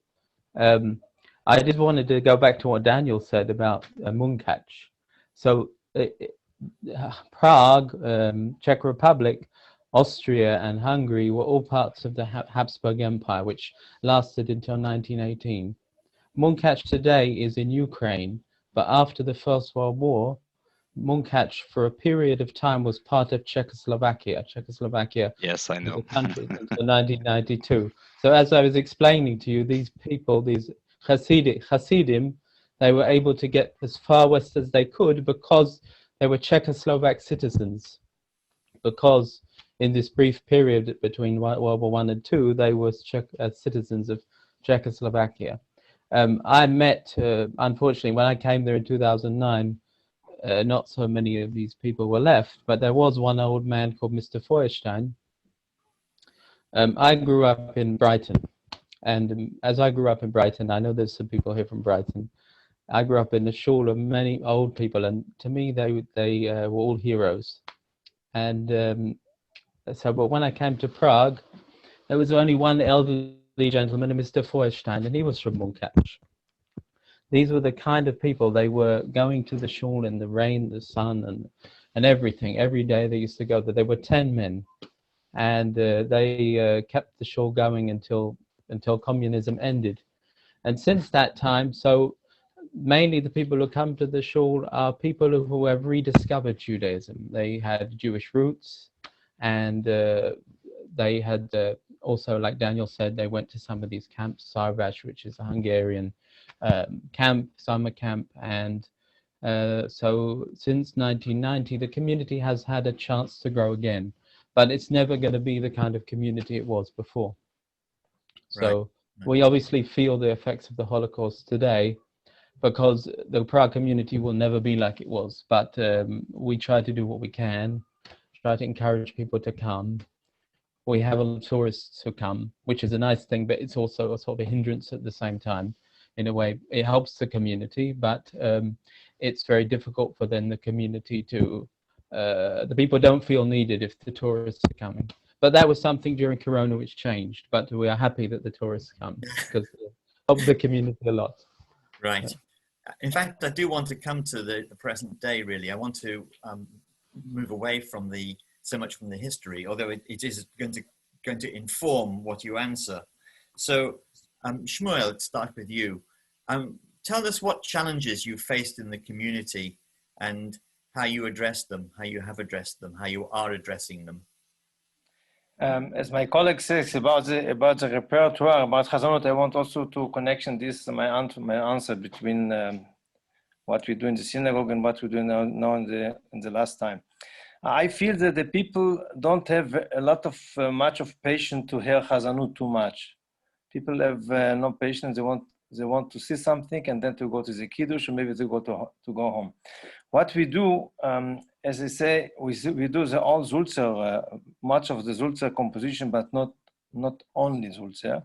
I just wanted to go back to what Daniel said about Munkac. So Prague, Czech Republic, Austria and Hungary were all parts of the Habsburg Empire, which lasted until 1918. Munkac today is in Ukraine, but after the First World War, Munkac for a period of time was part of Czechoslovakia. Yes, I know. Was a country until 1992. So as I was explaining to you, these people, these Hasidim, they were able to get as far west as they could because they were Czechoslovak citizens. Because in this brief period between World War I and II, they were citizens of Czechoslovakia. I met, unfortunately, when I came there in 2009, not so many of these people were left, but there was one old man called Mr. Feuerstein. I grew up in Brighton, and as I grew up in Brighton, I know there's some people here from Brighton. I grew up in the shul of many old people, and to me, they were all heroes. And but when I came to Prague, there was only one elderly gentleman, Mr. Feuerstein, and he was from Munkac. These were the kind of people, they were going to the shul in the rain, the sun, and everything. Every day they used to go there. There were 10 men, and they kept the shul going until communism ended. And since that time, so mainly the people who come to the shul are people who have rediscovered Judaism. They had Jewish roots, and they had also, like Daniel said, they went to some of these camps, Sarvash, which is a Hungarian camp, summer camp, and so since 1990 the community has had a chance to grow again, but it's never going to be the kind of community it was before. So we obviously feel the effects of the Holocaust today, because the Prague community will never be like it was, but we try to do what we can, try to encourage people to come. We have a lot of tourists who come, which is a nice thing, but it's also a sort of a hindrance at the same time. In a way, it helps the community, but it's very difficult for then the community to, the people don't feel needed if the tourists are coming. But that was something during Corona which changed, but we are happy that the tourists come because it helps the community a lot. Right. In fact, I do want to come to the present day, really. I want to move away from so much from the history, although it is going to inform what you answer. So, Shmuel, let's start with you. Tell us what challenges you faced in the community and how you addressed them, how you have addressed them, how you are addressing them. As my colleague says about the repertoire, about Chazanut, I want also to connection this my answer between what we do in the synagogue and what we do now in the last time. I feel that the people don't have a lot of much of patience to hear Chazanut too much. People have no patience. They want to see something and then to go to the kiddush, or maybe to go home. What we do, as I say, we do the all Zulzer, much of the Zulzer composition, but not only Zulzer.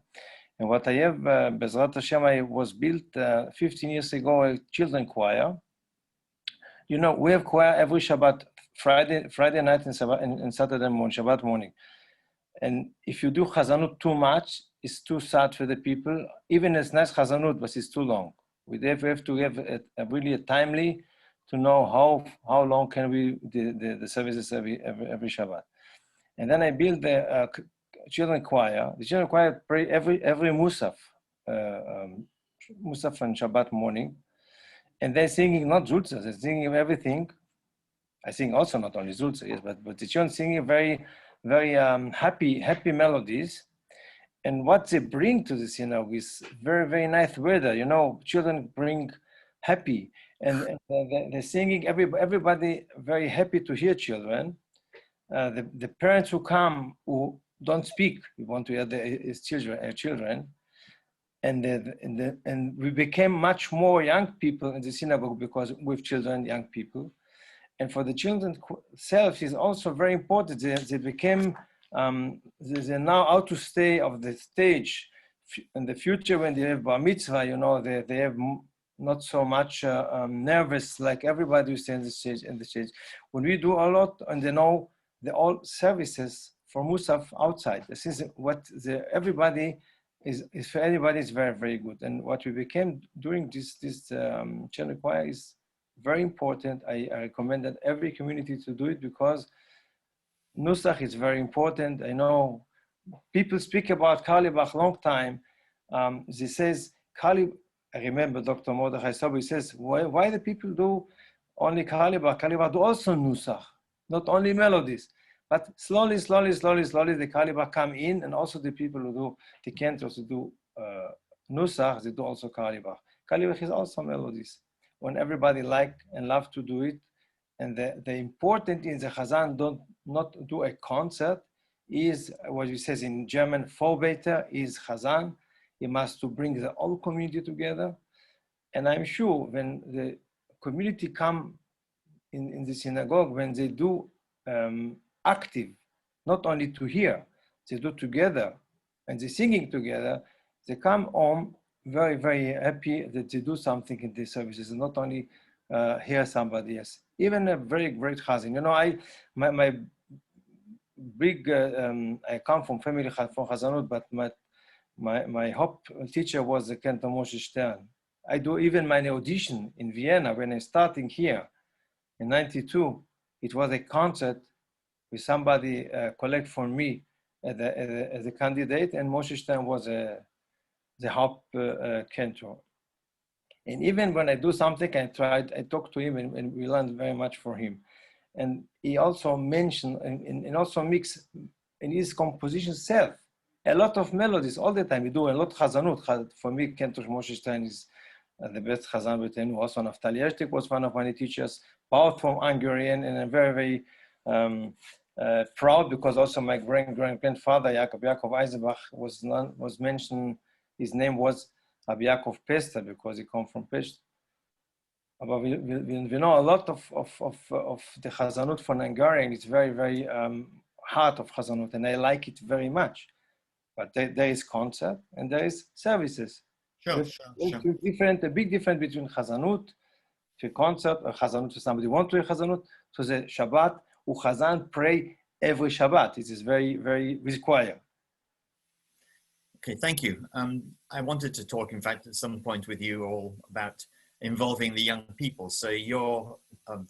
And what I have, Bezrat Hashem, I was built 15 years ago a children choir. You know, we have choir every Shabbat, Friday night and Saturday morning, Shabbat morning. And if you do Chazanut too much, it's too sad for the people. Even it's nice Chazanut, but it's too long. We have to have a really timely to know how long can we the services every Shabbat. And then I build children choir. The children choir pray every Musaf, Musaf on Shabbat morning, and they're singing not Zulza, they're singing everything. I sing also not only Zulza, yes, but the children singing very, very happy melodies. And what they bring to the synagogue is very, very nice weather. You know, children bring happy, and they're singing. Everybody very happy to hear children. The parents who come who don't speak, we want to hear his children, and we became much more young people in the synagogue because with children, young people, and for the children themselves is also very important. They became they know how to stay of the stage in the future when they have bar mitzvah. You know, they have not so much nervous like everybody who stands in the stage. When we do a lot, and they know the all services for Musaf outside. This is what everybody is for anybody is very, very good. And what we became during this children choir is very important. I recommend that every community to do it because Nusach is very important. I know people speak about Kalibach long time. They says, I remember Dr. Mordechai Sobi says, why the people do only Kalibach? Kalibach do also Nusach, not only melodies. But slowly, the Kalibach come in, and also the people who do the Cantors who do Nusach, they do also Kalibach. Kalibach is also melodies. When everybody like and love to do it, and the important in the Chazan don't not do a concert is what he says in German, Vorbeter is Chazan. He must to bring the whole community together. And I'm sure when the community come in the synagogue, when they do active, not only to hear, they do together, and they singing together, they come home very, very happy that they do something in these services, and not only hear somebody else. Even a very great chazan. You know, my big, I come from family from Chazanut, but my hop teacher was the Cantor Moshe Stern. I do even my audition in Vienna when I'm starting here in '92. It was a concert with somebody collect for me as a candidate, and Moshe Stern was the hop Cantor. And even when I do something, I talk to him, and we learned very much from him. And he also mentioned and also mix in his composition self a lot of melodies all the time. We do a lot of chazanut. For me, Cantor Moshe Stein is the best chazan between. Also, Naftali Eshtik was one of my teachers, both from Hungarian, and I'm very, very proud because also my grandfather Yaakov Eisenbach was mentioned. His name was Rabbi Yaakov Pester because he comes from Pest. But we know a lot of the Chazanut from Hungarian. It's very, very heart of Chazanut, and I like it very much. But there is concert and there is services. Sure. A big difference between Chazanut to concert, or Chazanut to somebody want to hear Chazanut, to the Shabbat, who Chazan pray every Shabbat. It is very, very with choir. Okay, thank you. I wanted to talk, in fact, at some point with you all about involving the young people. So your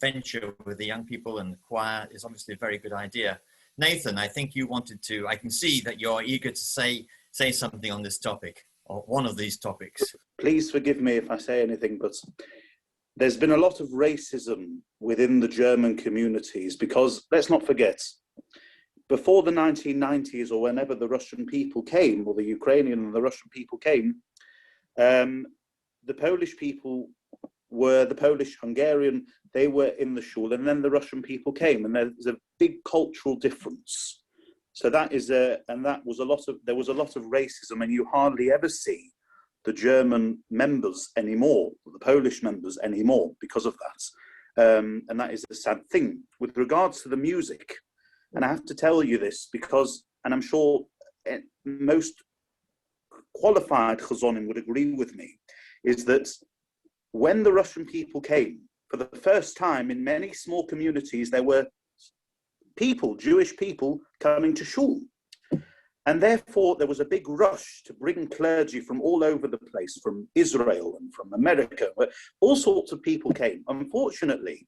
venture with the young people and the choir is obviously a very good idea. Nathan, I think you wanted to, I can see that you're eager to say something on this topic, or one of these topics. Please forgive me if I say anything, but there's been a lot of racism within the German communities because, let's not forget, before the 1990s or whenever the Russian people came, or the Ukrainian and the Russian people came, the Polish people were the Polish-Hungarian, they were in the shul, and then the Russian people came, and there's a big cultural difference. So that is there was a lot of racism, and you hardly ever see the German members anymore, the Polish members anymore because of that. And that is a sad thing. With regards to the music, and I have to tell you this because, and I'm sure most qualified chazonim would agree with me, is that when the Russian people came, for the first time in many small communities, there were people, Jewish people, coming to shul. And therefore, there was a big rush to bring clergy from all over the place, from Israel and from America, where all sorts of people came. Unfortunately,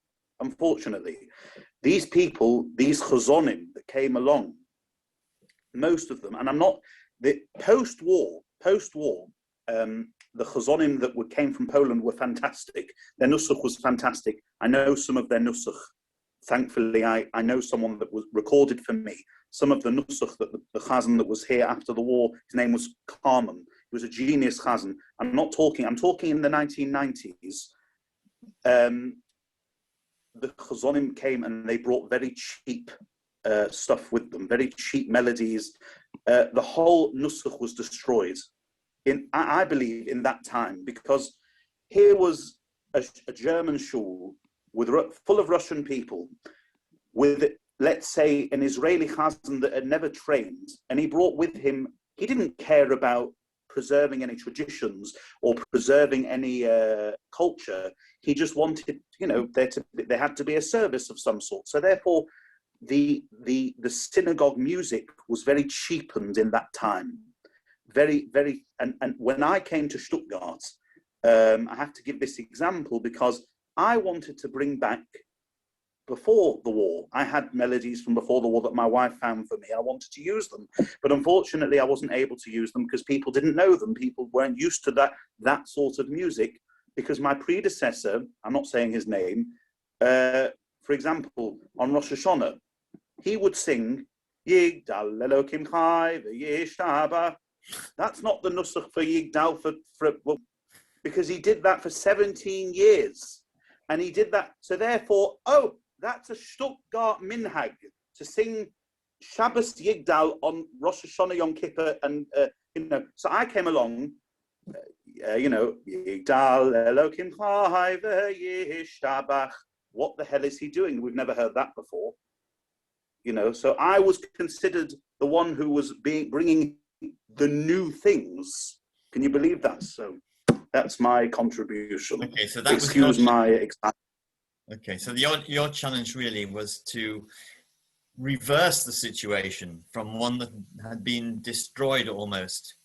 these people, these chazonim that came along, most of them, and I'm not, the post-war, the chazonim that came from Poland were fantastic. Their nusach was fantastic. I know some of their nusach. Thankfully, I know someone that was recorded for me. Some of the nusach that the chazan that was here after the war, his name was Carmen. He was a genius chazan. I'm talking in the 1990s. The chazonim came and they brought very cheap stuff with them, very cheap melodies. The whole nusach was destroyed, I believe, in that time, because here was a German shul full of Russian people, with, let's say, an Israeli chazan that had never trained, and he brought with him, he didn't care about preserving any traditions or preserving any culture. He just wanted, there had to be a service of some sort. So therefore, the synagogue music was very cheapened in that time. Very, very, and when I came to Stuttgart, I have to give this example because I wanted to bring back, before the war, I had melodies from before the war that my wife found for me. I wanted to use them, but unfortunately I wasn't able to use them because people didn't know them. People weren't used to that sort of music, because my predecessor, I'm not saying his name, for example, on Rosh Hashanah, he would sing, Yigdal Elokim Chai v'yishtabach. That's not the nusach for Yigdal, because he did that for 17 years. And he did that. So therefore, that's a Stuttgart minhag to sing Shabbos Yigdal on Rosh Hashanah Yom Kippur. And, so I came along, Yigdal Elokim Chai v'yishtabach. What the hell is he doing? We've never heard that before. So I was considered the one who was bringing the new things. Can you believe that? So that's my contribution. Okay, so that excuse my example. Okay, so your challenge really was to reverse the situation from one that had been destroyed almost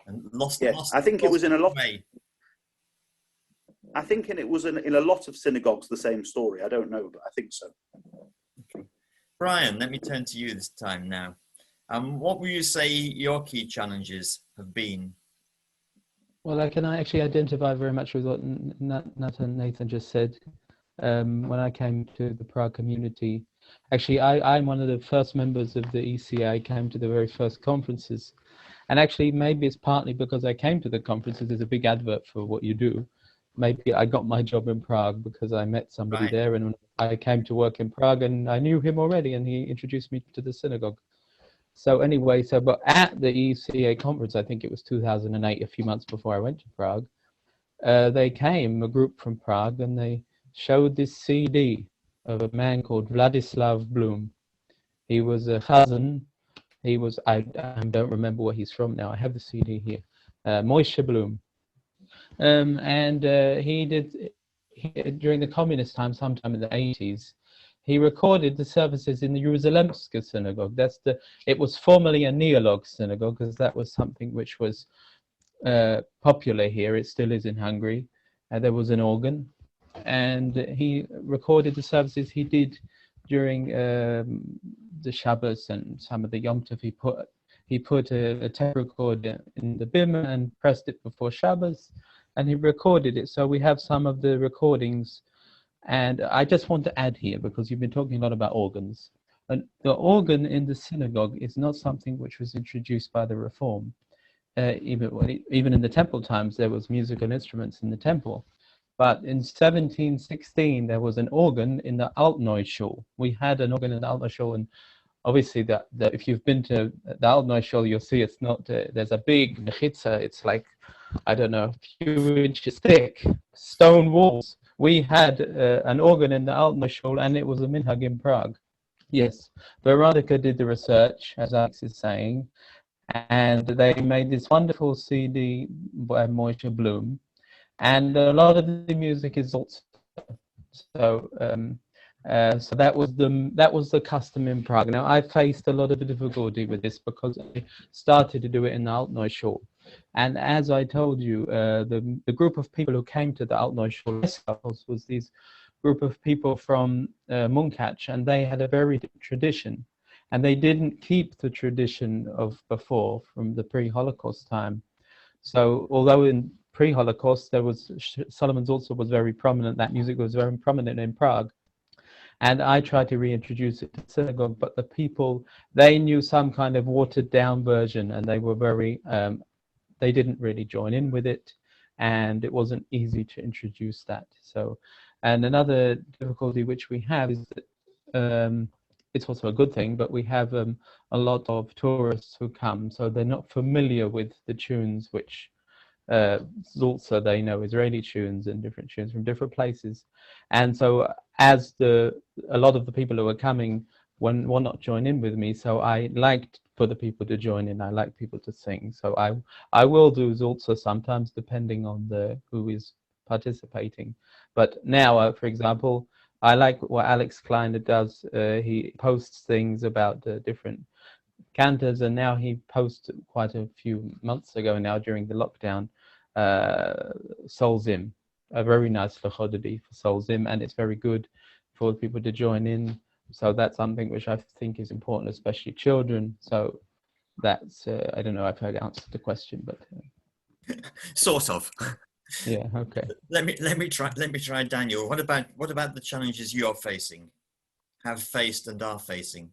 and lost. Yes, lost I think it was in a lot. way. I think it was in a lot of synagogues the same story. I don't know, but I think so. Okay. Bryan, let me turn to you this time now. What would you say your key challenges have been? Well, I can actually identify very much with what Nathan just said. When I came to the Prague community, actually, I'm one of the first members of the ECA. I came to the very first conferences. And actually, maybe it's partly because I came to the conferences. There's a big advert for what you do. Maybe I got my job in Prague because I met somebody there, and I came to work in Prague, and I knew him already, and he introduced me to the synagogue. So anyway, but at the ECA conference, I think it was 2008, a few months before I went to Prague, they came, a group from Prague, and they showed this CD of a man called Vladislav Blum. He was a chazan. He was, I don't remember where he's from now. I have the CD here. Moshe Blum. He did, during the communist time, sometime in the 80s, he recorded the services in the Jerusalemska synagogue. It was formerly a neolog synagogue, because that was something which was popular here. It still is in Hungary. There was an organ, and he recorded the services he did during the Shabbos and some of the Yom Tov. He put a tape recorder in the bimah and pressed it before Shabbos, and he recorded it. So we have some of the recordings. And I just want to add here, because you've been talking a lot about organs. And the organ in the synagogue is not something which was introduced by the Reform. Even in the temple times, there was musical instruments in the temple. But in 1716, there was an organ in the Neu Shul. We had an organ in the Neu Shul, and obviously, if you've been to the Neu Shul, you'll see it's not. There's a big mechitza. It's like, I don't know, a few inches thick, stone walls. We had an organ in the Neu Shul, and it was a minhag in Prague. Yes, Veronica did the research, as Alex is saying, and they made this wonderful CD by Moshe Blum, and a lot of the music is also so. So that was the custom in Prague. Now I faced a lot of difficulty with this because I started to do it in the Neu Shul, and as I told you, the group of people who came to the Neu Shul was these group of people from Munkac, and they had a very deep tradition. and they didn't keep the tradition of before from the pre-Holocaust time. So although in pre-Holocaust there was Solomon's also was very prominent, that music was very prominent in Prague, and I tried to reintroduce it to synagogue, but the people, they knew some kind of watered down version, and they were very they didn't really join in with it, and it wasn't easy to introduce that. So, and another difficulty which we have is that it's also a good thing, but we have a lot of tourists who come, so they're not familiar with the tunes which also they know Israeli tunes and different tunes from different places, and so as a lot of the people who are coming will not join in with me, so I liked for the people to join in. I like people to sing, so I will do also sometimes depending on who is participating. But now, for example, I like what Alex Kleiner does. He posts things about the different cantors, and now he posted quite a few months ago now during the lockdown, Sol Zim, a very nice lechodody for Sol Zim, and it's very good for people to join in. So that's something which I think is important, especially children. So that's I don't know if I answered the question, but sort of. Yeah. Okay. Let me try, Daniel. What about the challenges you are facing, have faced, and are facing?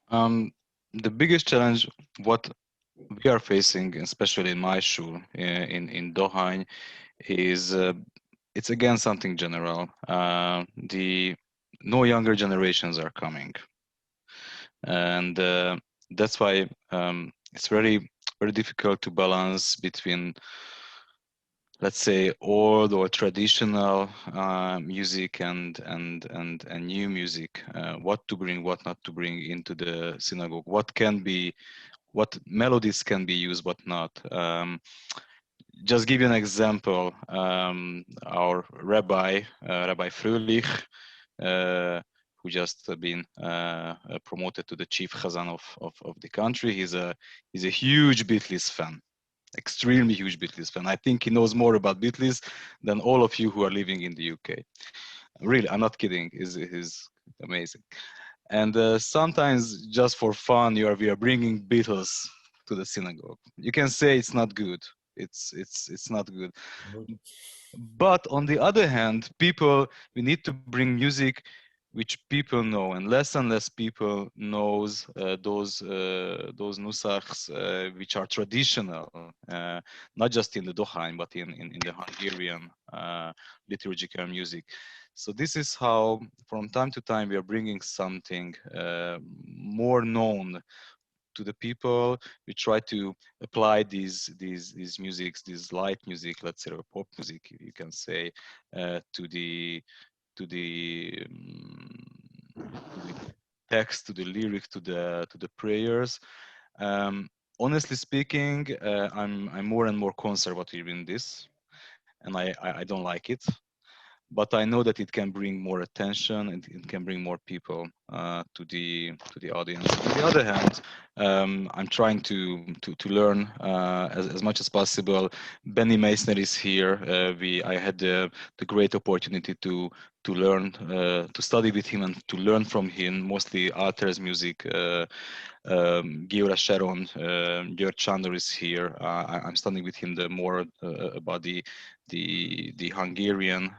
The biggest challenge what we are facing, especially in my shul in Dohany, is it's again something general. The no younger generations are coming, and that's why it's very difficult to balance between, let's say, old or traditional music and new music. What to bring, what not to bring into the synagogue. What melodies can be used, what not. Just give you an example. Our Rabbi Fröhlich, who just been promoted to the chief chazan of the country, he's a huge Beatles fan. Extremely huge Beatles fan. I think he knows more about Beatles than all of you who are living in the UK. Really, I'm not kidding. He's amazing. And sometimes, just for fun, we are bringing Beatles to the synagogue. You can say it's not good. It's not good. But on the other hand, we need to bring music which people know, and less people knows those nusachs which are traditional, not just in the Dohany, but in the Hungarian liturgical music. So this is how, from time to time, we are bringing something more known to the people. We try to apply these musics, this light music, let's say, or pop music, you can say, to the text, to the lyrics, to the prayers. Honestly speaking, I'm more and more conservative in this, and I don't like it. But I know that it can bring more attention and it can bring more people to the audience. On the other hand, I'm trying to learn as much as possible. Benny Meissner is here. I had the great opportunity to learn, to study with him and to learn from him, mostly Alter's music. Giora Sharon, György Chandor is here. I'm studying with him more about the Hungarian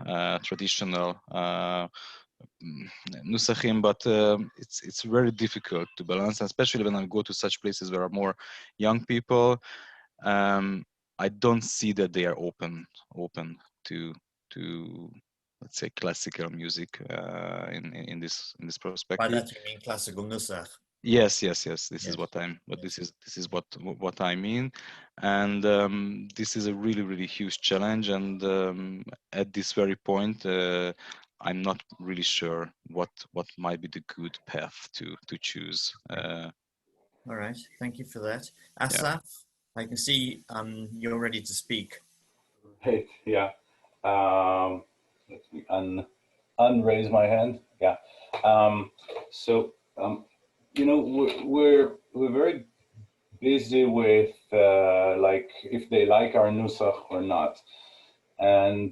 traditional nusachim, but it's very difficult to balance, especially when I go to such places where are more young people. I don't see that they are open to let's say classical music in this perspective. By that you mean classical nusach? Yes. This is what I'm. But this is what I mean, and this is a really huge challenge. And at this very point, I'm not really sure what might be the good path to choose. All right, thank you for that, Assaf. I can see you're ready to speak. Right. Yeah. Let me unraise my hand. Yeah. So. We're very busy with like if they like our nusach or not, and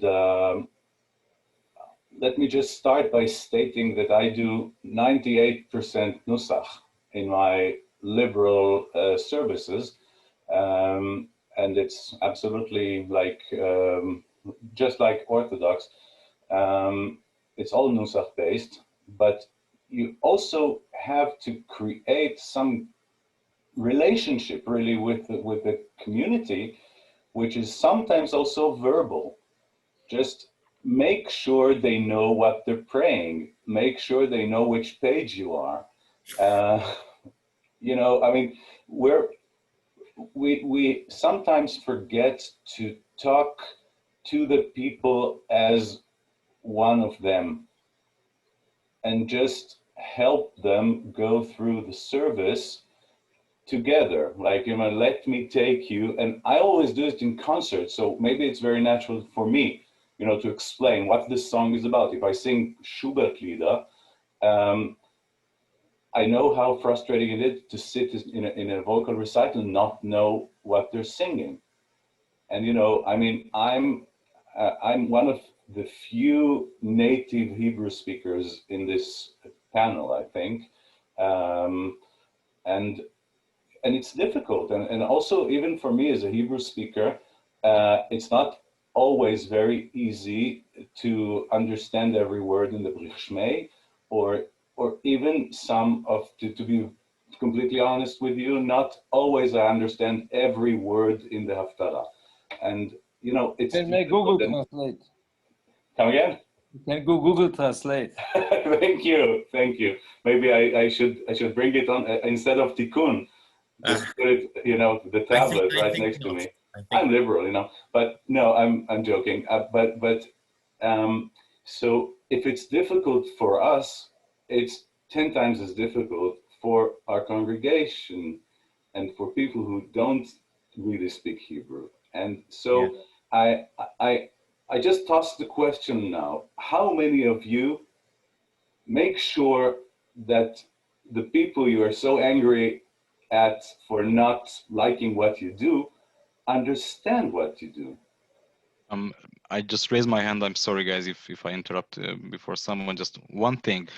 let me just start by stating that I do 98% nusach in my liberal services, and it's absolutely like just like Orthodox. It's all nusach based, but you also have to create some relationship really with the community, which is sometimes also verbal. Just make sure they know what they're praying. Make sure they know which page you are. You know, I mean, we sometimes forget to talk to the people as one of them and just help them go through the service together. Like, you know, let me take you, and I always do it in concert, so maybe it's very natural for me, you know, to explain what this song is about. If I sing Schubert Lieder, I know how frustrating it is to sit in a vocal recital and not know what they're singing. And, you know, I mean, I'm one of the few native Hebrew speakers in this panel, I think. And it's difficult. And also, even for me as a Hebrew speaker, it's not always very easy to understand every word in the Brit Shmei, or even some of, to be completely honest with you, not always I understand every word in the Haftarah. And, you know, it's... Can make Google Translate. Come again? You can go Google Translate. Thank you, thank you. Maybe I should bring it on instead of Tikkun. Just put it, you know, the tablet right next to me. I'm liberal, you know, but no, I'm joking. So if it's difficult for us, it's 10 times as difficult for our congregation and for people who don't really speak Hebrew. And so I just tossed the question now: how many of you make sure that the people you are so angry at for not liking what you do understand what you do? I just raised my hand. I'm sorry, guys, if I interrupt before someone. Just one thing.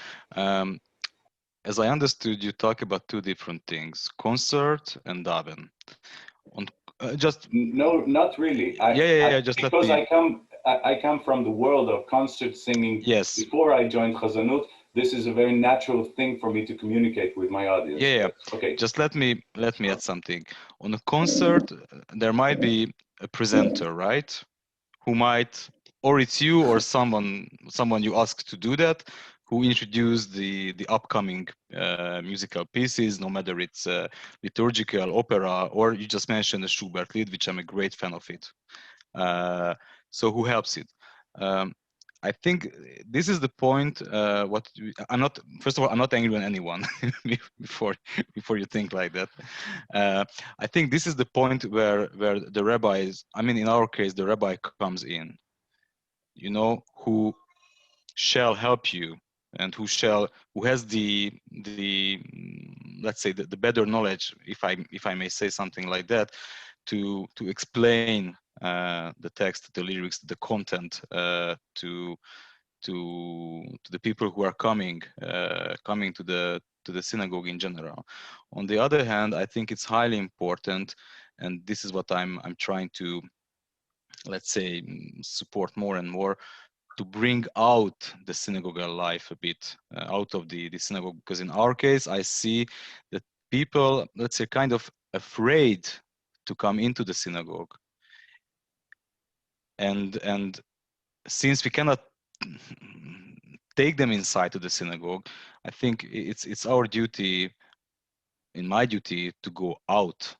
As I understood, you talk about two different things: concert and daven. Just no, not really. Just because I come from the world of concert singing. Yes. Before I joined Chazanut, this is a very natural thing for me to communicate with my audience. Yeah. Okay. Just let me add something. On a concert, there might be a presenter, right? Who might, or it's you or someone you ask to do that, who introduce the upcoming musical pieces, no matter it's liturgical, opera, or you just mentioned the Schubert Lied, which I'm a great fan of it. So who helps it? I think this is the point. I'm not. First of all, I'm not angry on anyone. before you think like that, I think this is the point where the rabbis. I mean, in our case, the rabbi comes in. You know, who shall help you, and who has the let's say the better knowledge, if I may say something like that, to explain the text, the lyrics, the content to the people who are coming to the synagogue in general. On the other hand, I think it's highly important, and this is what I'm trying to, let's say, support more and more, to bring out the synagogue life a bit out of the synagogue, because in our case, I see that people, let's say, kind of afraid to come into the synagogue, and since we cannot take them inside to the synagogue, I think it's our duty, in my duty, to go out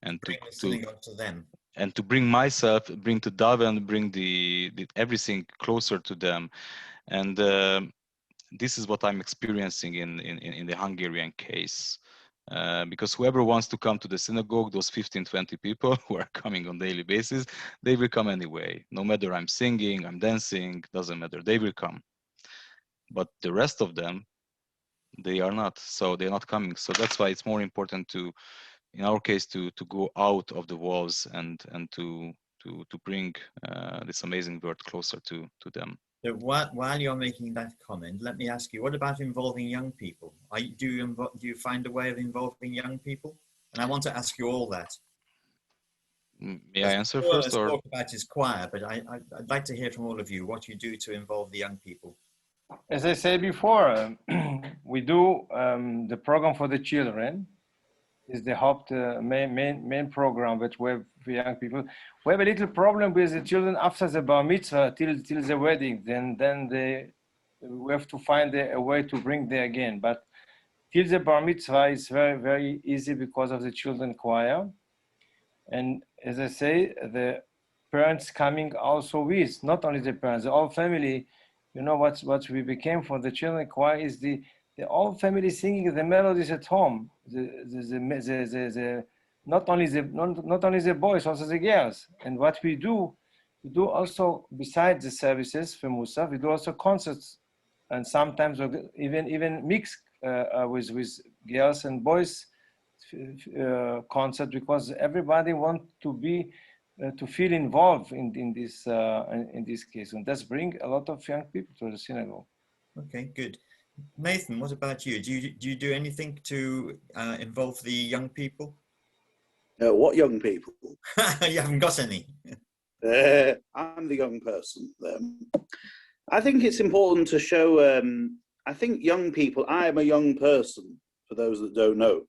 and bring the synagogue to them, and to bring myself, bring to daven, bring the everything closer to them. And this is what I'm experiencing in the Hungarian case. Because whoever wants to come to the synagogue, those 15-20 people who are coming on daily basis, they will come anyway. No matter I'm singing, I'm dancing, doesn't matter, they will come. But the rest of them, they are not. So they're not coming. So that's why it's more important to, in our case, to go out of the walls and to bring this amazing word closer to them. So while you're making that comment, let me ask you, what about involving young people? Do you find a way of involving young people? And I want to ask you all that. May I answer Shmuel first, has or? talked about his choir, but I'd like to hear from all of you what you do to involve the young people. As I said before, we do the program for the children. Is the main program that we have for young people. We have a little problem with the children after the bar mitzvah till the wedding. Then we have to find a way to bring them again. But till the bar mitzvah is very easy because of the children choir. And as I say, the parents coming also with, not only the parents, the whole family. You know what we became for the children choir is the whole family singing the melodies at home. Not only the boys, also the girls. And what we do also, besides the services for Musaf, we do also concerts, and sometimes even mix with girls and boys concert, because everybody wants to be to feel involved in this case, and that's bring a lot of young people to the synagogue. Okay, good. Nathan, what about you? Do you do anything to involve the young people? What young people? You haven't got any. I'm the young person. I think it's important to show, I think young people, I am a young person, for those that don't know,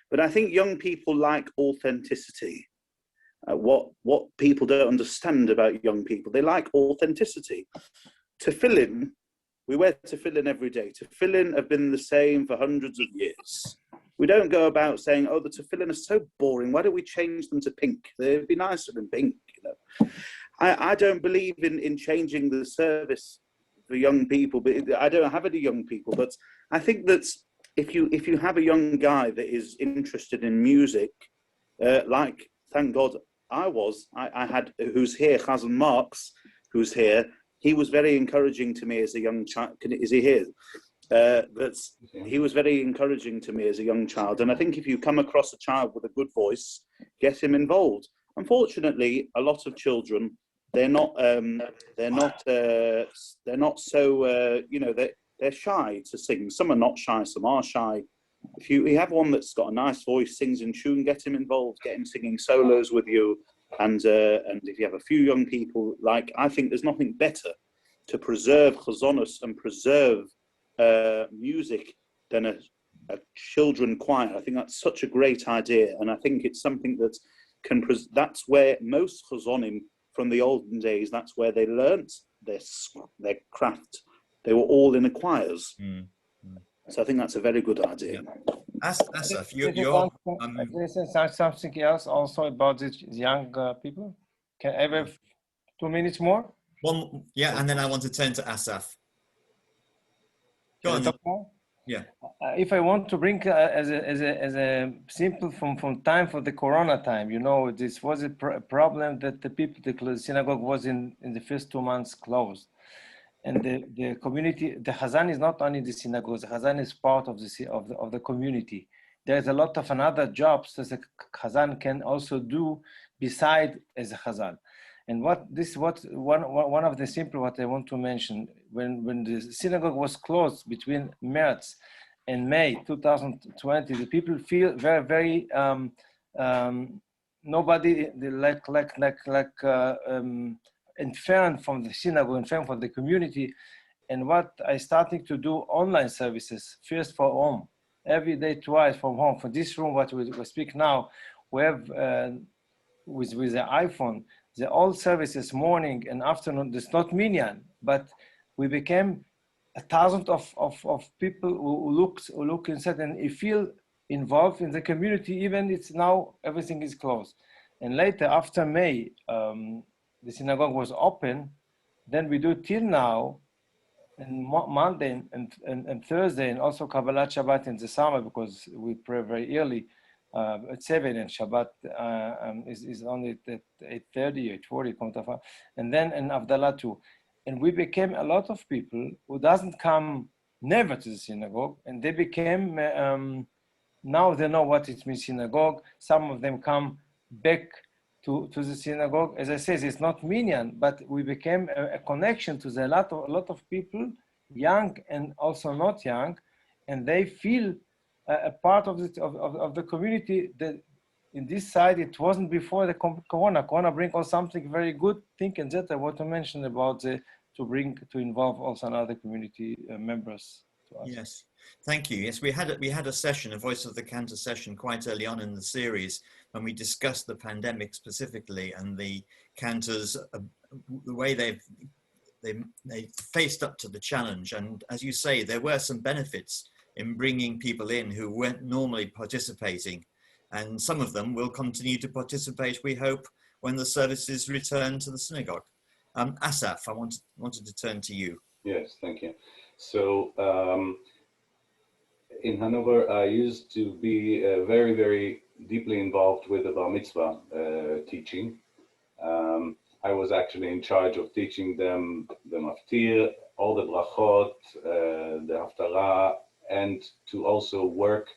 but I think young people like authenticity. What people don't understand about young people, they like authenticity. Tefillin, we wear tefillin every day. Tefillin have been the same for hundreds of years. We don't go about saying, oh, the tefillin are so boring, why don't we change them to pink? They'd be nicer in pink, you know. I don't believe in changing the service for young people, but I don't have any young people. But I think that if you have a young guy that is interested in music, like, thank God I had, who's here, Chazan Marks, who's here, he was very encouraging to me as a young child. Is he here? He was very encouraging to me as a young child. And I think if you come across a child with a good voice, get him involved. Unfortunately, a lot of children, they're not so, you know, they're shy to sing. Some are not shy, some are shy. If you have one that's got a nice voice, sings in tune, get him involved, get him singing solos with you. And if you have a few young people, like, I think there's nothing better to preserve chazonus and preserve music than a children choir. I think that's such a great idea, and I think it's something that that's where most chazonim from the olden days, that's where they learnt their craft. They were all in the choirs. So I think that's a very good idea. Asaf, you're something else also about the young people. Can I have 2 minutes more? One, yeah, and then I want to turn to Asaf. Go on. Yeah. If I want to bring as a simple from time for the Corona time, you know, this was a problem that the synagogue was in the first 2 months closed. And the community, the Chazan is not only the synagogue, the Chazan is part of the community. There's a lot of another jobs that the Chazan can also do beside as a Chazan. And one of the simple what I want to mention, when the synagogue was closed between March and May 2020, the people feel very nobody entfernt from the synagogue, entfernt from the community. And what I started to do online services, first for home, every day twice from home. For this room, what we speak now, we have with the iPhone, the all services morning and afternoon. It's not minyan, but we became 1,000 of people who look inside and feel involved in the community. Even it's now everything is closed. And later after May, the synagogue was open. Then we do till now, and Monday and Thursday, and also Kabbalat Shabbat in the summer, because we pray very early at 7, and Shabbat is only at 8:30, 8:40, and then in Avdalah too. And we became a lot of people who doesn't come never to the synagogue, and they became, now they know what it means synagogue. Some of them come back to the synagogue. As I said, it's not minyan, but we became a connection to a lot of people, young and also not young, and they feel a part of the community that in this side it wasn't before the corona. Corona bring us something very good. Think and that I want to mention about to involve also another community members to us. Yes, thank you. Yes, we had a session, a Voice of the Cantor session, quite early on in the series when we discussed the pandemic specifically and the Cantors, the way they faced up to the challenge. And as you say, there were some benefits in bringing people in who weren't normally participating, and some of them will continue to participate, we hope, when the services return to the synagogue. Asaf, I wanted to turn to you. Yes, thank you. So in Hanover, I used to be very, very deeply involved with the Bar Mitzvah teaching. I was actually in charge of teaching them the maftir, all the brachot, the haftarah, and to also work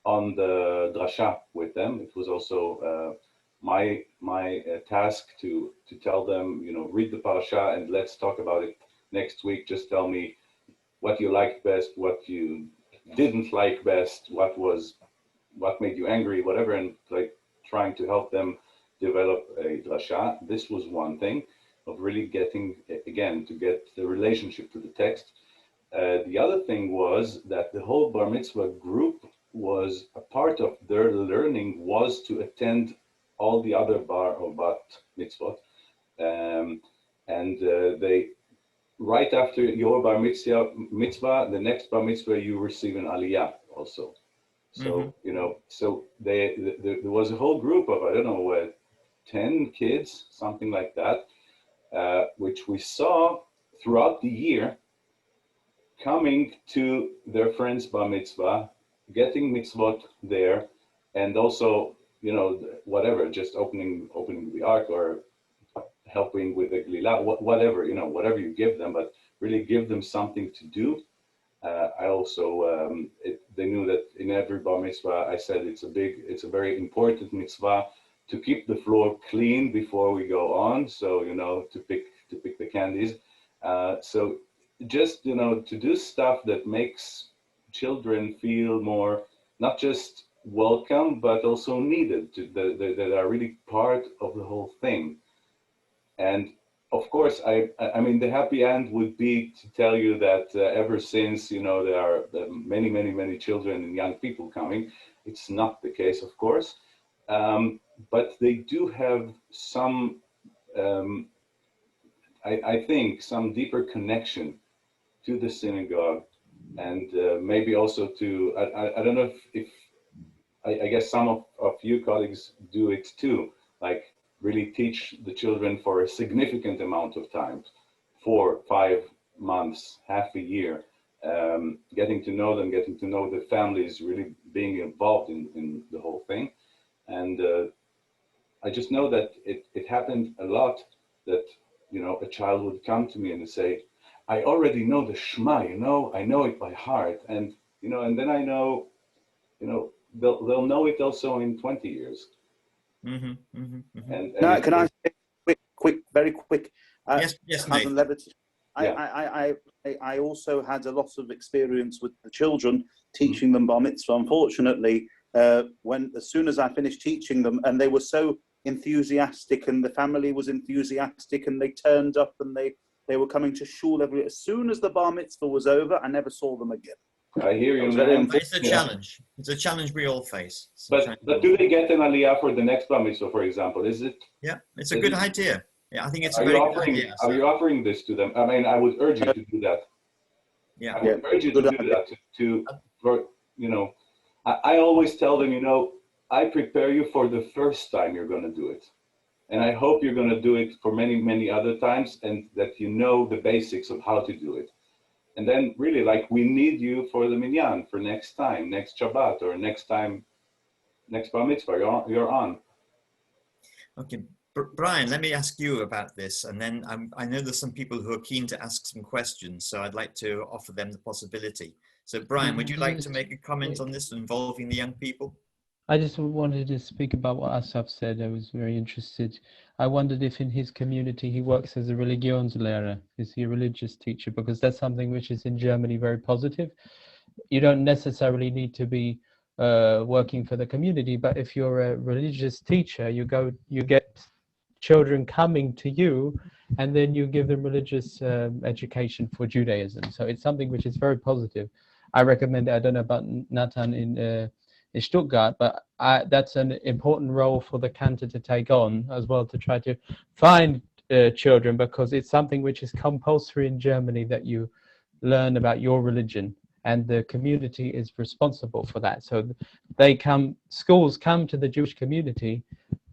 on the drasha with them. It was also my task to tell them, read the parasha and let's talk about it next week. Just tell me what you liked best, what you didn't like best, what made you angry, whatever, and like trying to help them develop a drasha. This was one thing of really getting, again, to get the relationship to the text. The other thing was that the whole Bar Mitzvah group was a part of their learning was to attend all the other Bar or Bat Mitzvot. They, right after your Bar Mitzvah, the next Bar Mitzvah, you receive an Aliyah also. So, so there was a whole group of, I don't know, 10 kids, something like that, which we saw throughout the year coming to their friends' Bar Mitzvah, getting mitzvot there, and also, whatever, just opening the ark or helping with the glila, whatever, whatever you give them, but really give them something to do. I also, they knew that in every Bar Mitzvah, I said it's a very important mitzvah to keep the floor clean before we go on. So, to pick the candies. So just, to do stuff that makes children feel more, not just welcome, but also needed, that are really part of the whole thing. And of course, I mean, the happy end would be to tell you that ever since, there are many, many, many children and young people coming. It's not the case, of course, but they do have some, I think, some deeper connection to the synagogue, and maybe also to, I don't know if I guess some of you colleagues do it too, like really teach the children for a significant amount of time, 4, 5 months, half a year, getting to know them, getting to know the families, really being involved in the whole thing. And I just know that it happened a lot that, a child would come to me and say, I already know the Shema, I know it by heart. And, and then I know, they'll know it also in 20 years. Mm-hmm, mm-hmm, mm-hmm. And now, can I say very quick? Yes, Cousin Levitin. Yeah. I also had a lot of experience with the children, teaching them Bar Mitzvah. Unfortunately, as soon as I finished teaching them, and they were so enthusiastic, and the family was enthusiastic, and they turned up, and they were coming to shul as soon as the Bar Mitzvah was over, I never saw them again. I hear you. It's a challenge. It's a challenge we all face. But do they get an aliyah for the next Bar Mitzvah, for example? Is it? Yeah, it's a good idea. Yeah, I think it's a very good idea. Are you offering this to them? I mean, I would urge you to do that. Yeah, I would urge you to do that. I always tell them, I prepare you for the first time you're going to do it. And I hope you're going to do it for many, many other times, and that you know the basics of how to do it. And then really, we need you for the minyan, for next time, next Shabbat, or next time, next Bar Mitzvah, you're on. Okay, Bryan, let me ask you about this. And then I know there's some people who are keen to ask some questions, so I'd like to offer them the possibility. So Bryan, would you like to make a comment on this involving the young people? I just wanted to speak about what Asaf said. I was very interested. I wondered if in his community he works as a religionslehrer. Is he a religious teacher? Because that's something which is in Germany very positive. You don't necessarily need to be working for the community, but if you're a religious teacher, you get children coming to you, and then you give them religious education for Judaism. So it's something which is very positive. I recommend it. I don't know about Nathan in Stuttgart, but that's an important role for the Cantor to take on as well, to try to find children, because it's something which is compulsory in Germany that you learn about your religion, and the community is responsible for that. So schools come to the Jewish community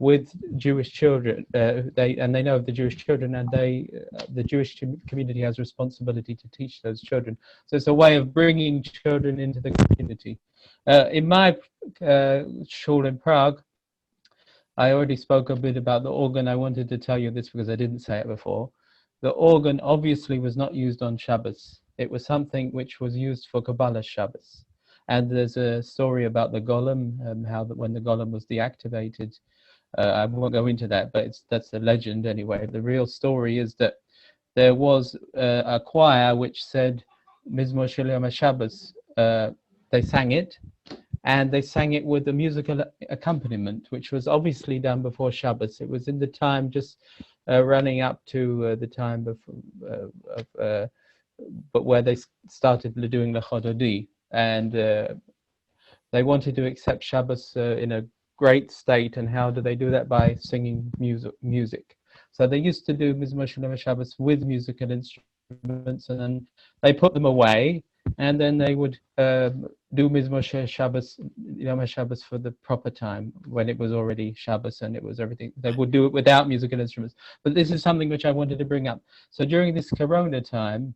with Jewish children, they know of the Jewish children, and the Jewish community has responsibility to teach those children. So it's a way of bringing children into the community. In my shul in Prague, I already spoke a bit about the organ. I wanted to tell you this because I didn't say it before. The organ obviously was not used on Shabbos. It was something which was used for Kabbalah Shabbos. And there's a story about the golem, how that when the golem was deactivated, I won't go into that, but that's a legend anyway. The real story is that there was a choir which said Mizmor Shel Yom HaShabbos. They sang it, and they sang it with a musical accompaniment, which was obviously done before Shabbos. It was in the time just running up to the time but where they started doing the Chododi, and they wanted to accept Shabbos in a great state. And how do they do that? By singing music. So they used to do Mizmor Shel Yom HaShabbos with musical instruments, and then they put them away, and then they would do Mizmor Shabbos, Yom HaShabbos for the proper time, when it was already Shabbos and it was everything. They would do it without musical instruments. But this is something which I wanted to bring up. So during this Corona time,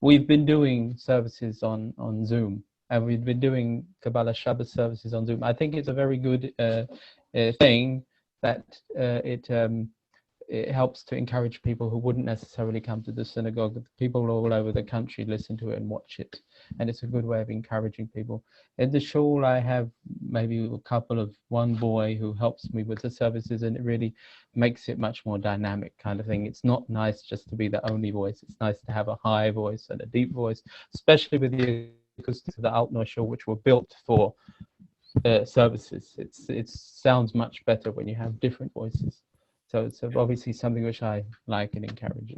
we've been doing services on Zoom, and we've been doing Kabbalah Shabbos services on Zoom. I think it's a very good thing that it helps to encourage people who wouldn't necessarily come to the synagogue. People all over the country listen to it and watch it, and it's a good way of encouraging people. In the shul, I have maybe one boy who helps me with the services, and it really makes it much more dynamic kind of thing. It's not nice just to be the only voice. It's nice to have a high voice and a deep voice, especially with the acoustics of the Neu Shul, which were built for services. It sounds much better when you have different voices. So it's obviously something which I like and encourage.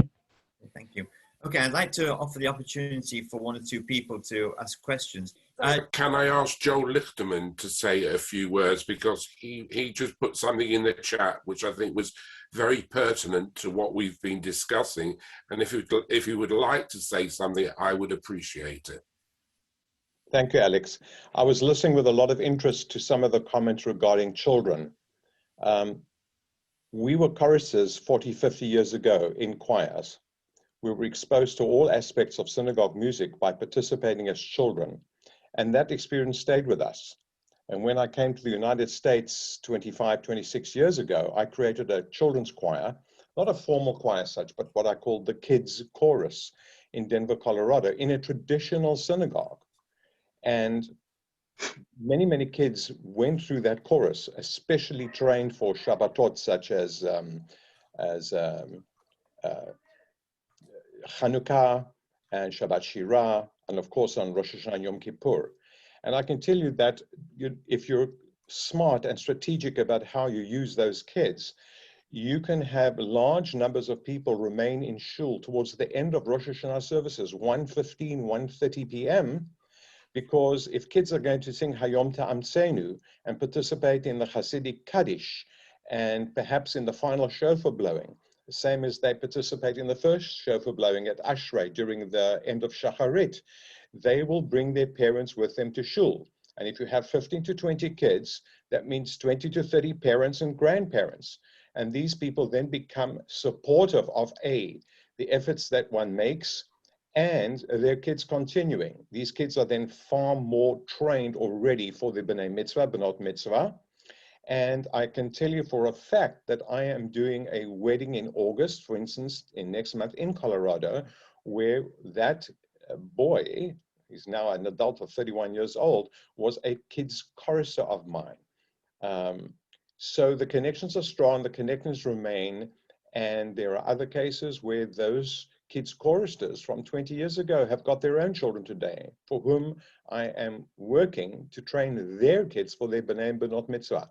Thank you. Okay, I'd like to offer the opportunity for one or two people to ask questions. Can I ask Joel Lichterman to say a few words, because he just put something in the chat which I think was very pertinent to what we've been discussing, and if you would like to say something, I would appreciate it. Thank you, Alex. I was listening with a lot of interest to some of the comments regarding children. We were choristers 40, 50 years ago in choirs. We were exposed to all aspects of synagogue music by participating as children, and that experience stayed with us. And when I came to the United States 25, 26 years ago, I created a children's choir, not a formal choir as such, but what I called the Kids Chorus in Denver, Colorado, in a traditional synagogue. And many, many kids went through that chorus, especially trained for Shabbatot, such as Chanukah and Shabbat Shirah, and of course on Rosh Hashanah and Yom Kippur. And I can tell you that if you're smart and strategic about how you use those kids, you can have large numbers of people remain in shul towards the end of Rosh Hashanah services, 1:15, 1:30 p.m., because if kids are going to sing Hayom Ta'amtzenu and participate in the Hasidic Kaddish and perhaps in the final shofar blowing, the same as they participate in the first shofar blowing at Ashrei during the end of Shacharit, they will bring their parents with them to shul. And if you have 15 to 20 kids, that means 20 to 30 parents and grandparents. And these people then become supportive of the efforts that one makes, and their kids continuing. These kids are then far more trained already for the B'nai Mitzvah, B'not Mitzvah. And I can tell you for a fact that I am doing a wedding in August, for instance, in next month in Colorado, where that boy, he's now an adult of 31 years old, was a kids chorister of mine. So the connections are strong, the connections remain, and there are other cases where those kids choristers from 20 years ago have got their own children today, for whom I am working to train their kids for their B'nai and B'not Mitzvah.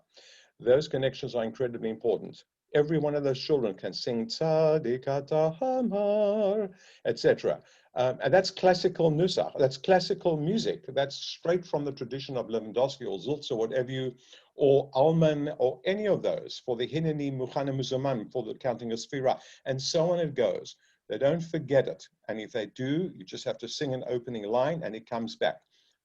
Those connections are incredibly important. Every one of those children can sing Tzadik Ata Hamar, etc. And that's classical nusach, that's classical music. That's straight from the tradition of Lewandowski or Zulz or whatever you, or Alman or any of those, for the Hineni Muchana Muzaman, for the counting of Sfira, and so on it goes. They don't forget it. And if they do, you just have to sing an opening line and it comes back.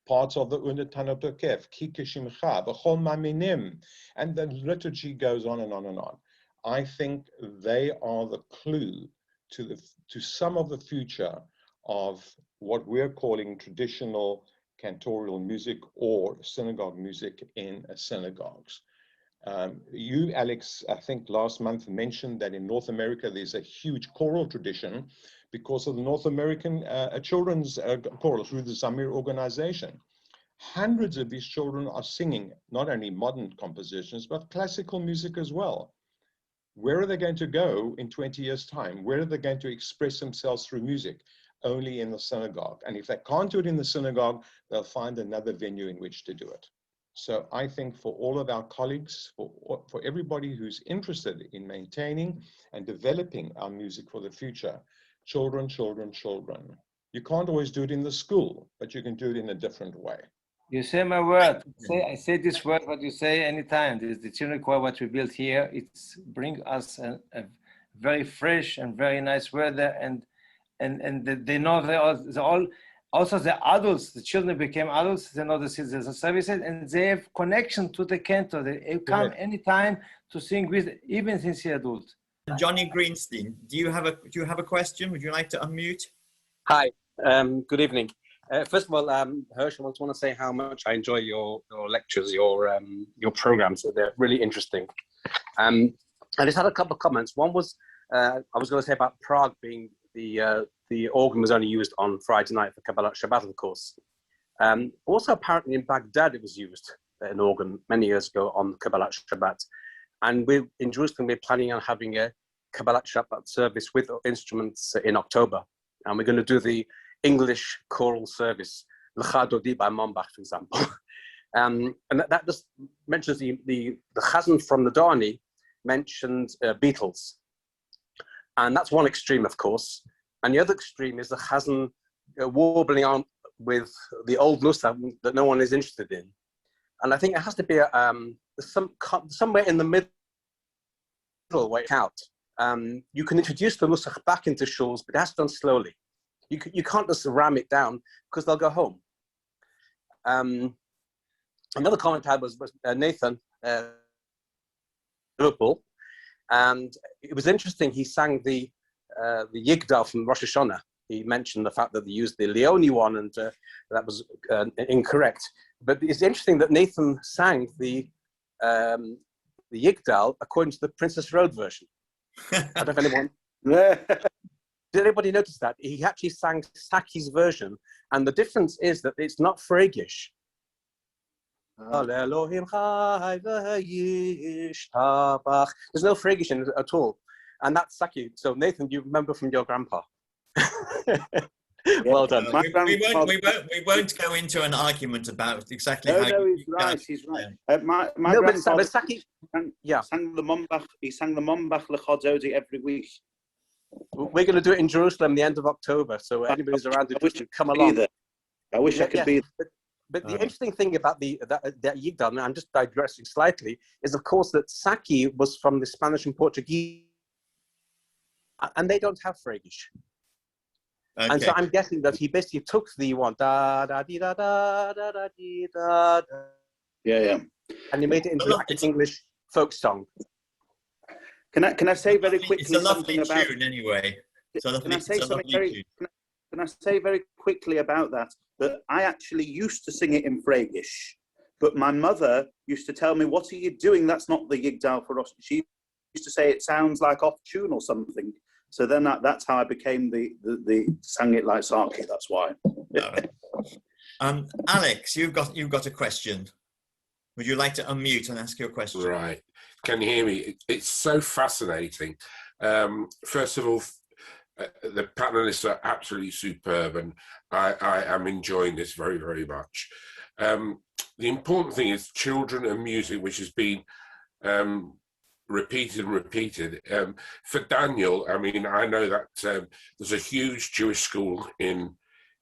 Parts of the Unetanot Tokef, Kikeshimcha, B'chol Maminim, and the liturgy goes on and on and on. I think they are the clue to some of the future of what we're calling traditional cantorial music or synagogue music in synagogues. You, Alex, I think last month mentioned that in North America there's a huge choral tradition because of the North American children's chorals through the Zamir organization. Hundreds of these children are singing not only modern compositions, but classical music as well. Where are they going to go in 20 years' time? Where are they going to express themselves through music? Only in the synagogue. And if they can't do it in the synagogue, they'll find another venue in which to do it. So I think for all of our colleagues, for everybody who's interested in maintaining and developing our music for the future, children, children, children. You can't always do it in the school, but you can do it in a different way. You say my word. I say this word, what you say anytime. This is the children choir, what we built here. It's bring us a very fresh and very nice weather, and they know they all also the adults, the children became adults. They know the services, and they have connection to the cantor. They come anytime to sing with, even since they're adult. Johnny Greenstein, do you have a question? Would you like to unmute? Hi. Good evening. First of all, Hirsh, I just want to say how much I enjoy your lectures, your programs. They're really interesting. I just had a couple of comments. One was I was going to say about Prague being the organ was only used on Friday night for Kabbalat Shabbat, of course. Also, apparently in Baghdad, it was used an organ many years ago on Kabbalat Shabbat. And in Jerusalem, we're planning on having a Kabbalat Shabbat service with instruments in October. And we're going to do the English choral service, L'cha Dodi by Mombach, for example. And that just mentions the Chazan from the Dohany mentioned Beatles. And that's one extreme, of course. And the other extreme is the Chazan warbling on with the old Nusa that no one is interested in. And I think it has to be somewhere in the middle way out. You can introduce the Nusach back into shuls, but it has to be done slowly. You can't just ram it down because they'll go home. Another comment I had was Nathan Liverpool, and it was interesting. He sang the Yigdal from Rosh Hashanah. He mentioned the fact that they used the Leone one, and that was incorrect. But it's interesting that Nathan sang the Yigdal according to the Princess Road version. I don't know if anyone. Did anybody notice that? He actually sang Saki's version, and the difference is that it's not Phrygish. There's no Phrygish in it at all. And that's Saki. So Nathan, you remember from your grandpa. Well done. We won't go into an argument about exactly how. No, he's right. He's right. My grandfather Saki, sang the Mombach. He sang the Mombach L'cha Dodi every week. We're going to do it in Jerusalem the end of October. So anybody's around who can come along. I wish I could be there. But the interesting thing about that Yigdal, and I'm just digressing slightly, is of course that Saki was from the Spanish and Portuguese, and they don't have Phrygish. Okay. And so I'm guessing that he basically took the one da da dee da da da da dee da da. Yeah. And he made it into like an English folk song. Can I say very quickly? It's a lovely tune, anyway. Can I say very quickly about that? That I actually used to sing it in Phrygish, but my mother used to tell me, "What are you doing? That's not the Yigdal for us." She used to say it sounds like off tune or something. So then that's how I became the sang it like Saki. That's why. Alex, you've got a question. Would you like to unmute and ask your question? Right. Can you hear me? It's so fascinating. First of all, the panelists are absolutely superb, and I am enjoying this very, very much. The important thing is children and music, which has been repeated and repeated. For Daniel, I mean, I know that there's a huge Jewish school in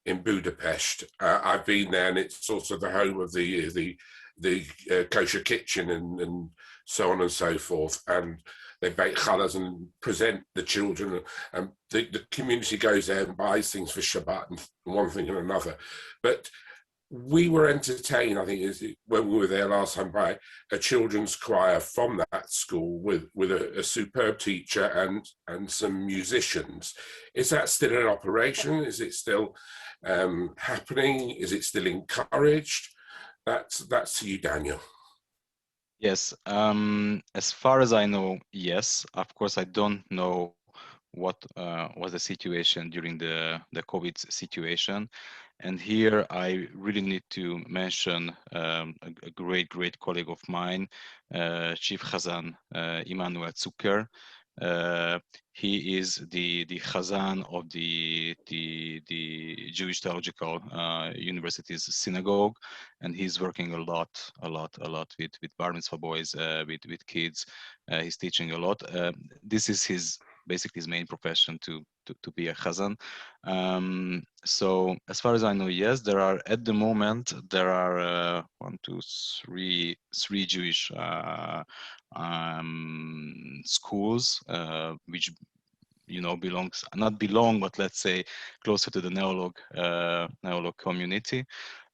Budapest. I've been there, and it's also the home of the kosher kitchen and so on and so forth. And they bake challahs and present the children, and the community goes there and buys things for Shabbat and one thing and another. But we were entertained, I think, when we were there last time, by a children's choir from that school with a superb teacher and some musicians. Is that still in operation? Is it still happening? Is it still encouraged? That's to you, Daniel. Yes, as far as I know, yes. Of course, I don't know what was the situation during the COVID situation. And here I really need to mention a great colleague of mine, Chief Chazan Immanuel Zucker. He is the Chazan of the Jewish Theological University's Synagogue, and he's working a lot with Bar Mitzvah boys, with kids. He's teaching a lot. This is basically his main profession, to be a Chazan. So as far as I know, yes, there are at the moment three Jewish schools which belong, but let's say closer to the neolog community.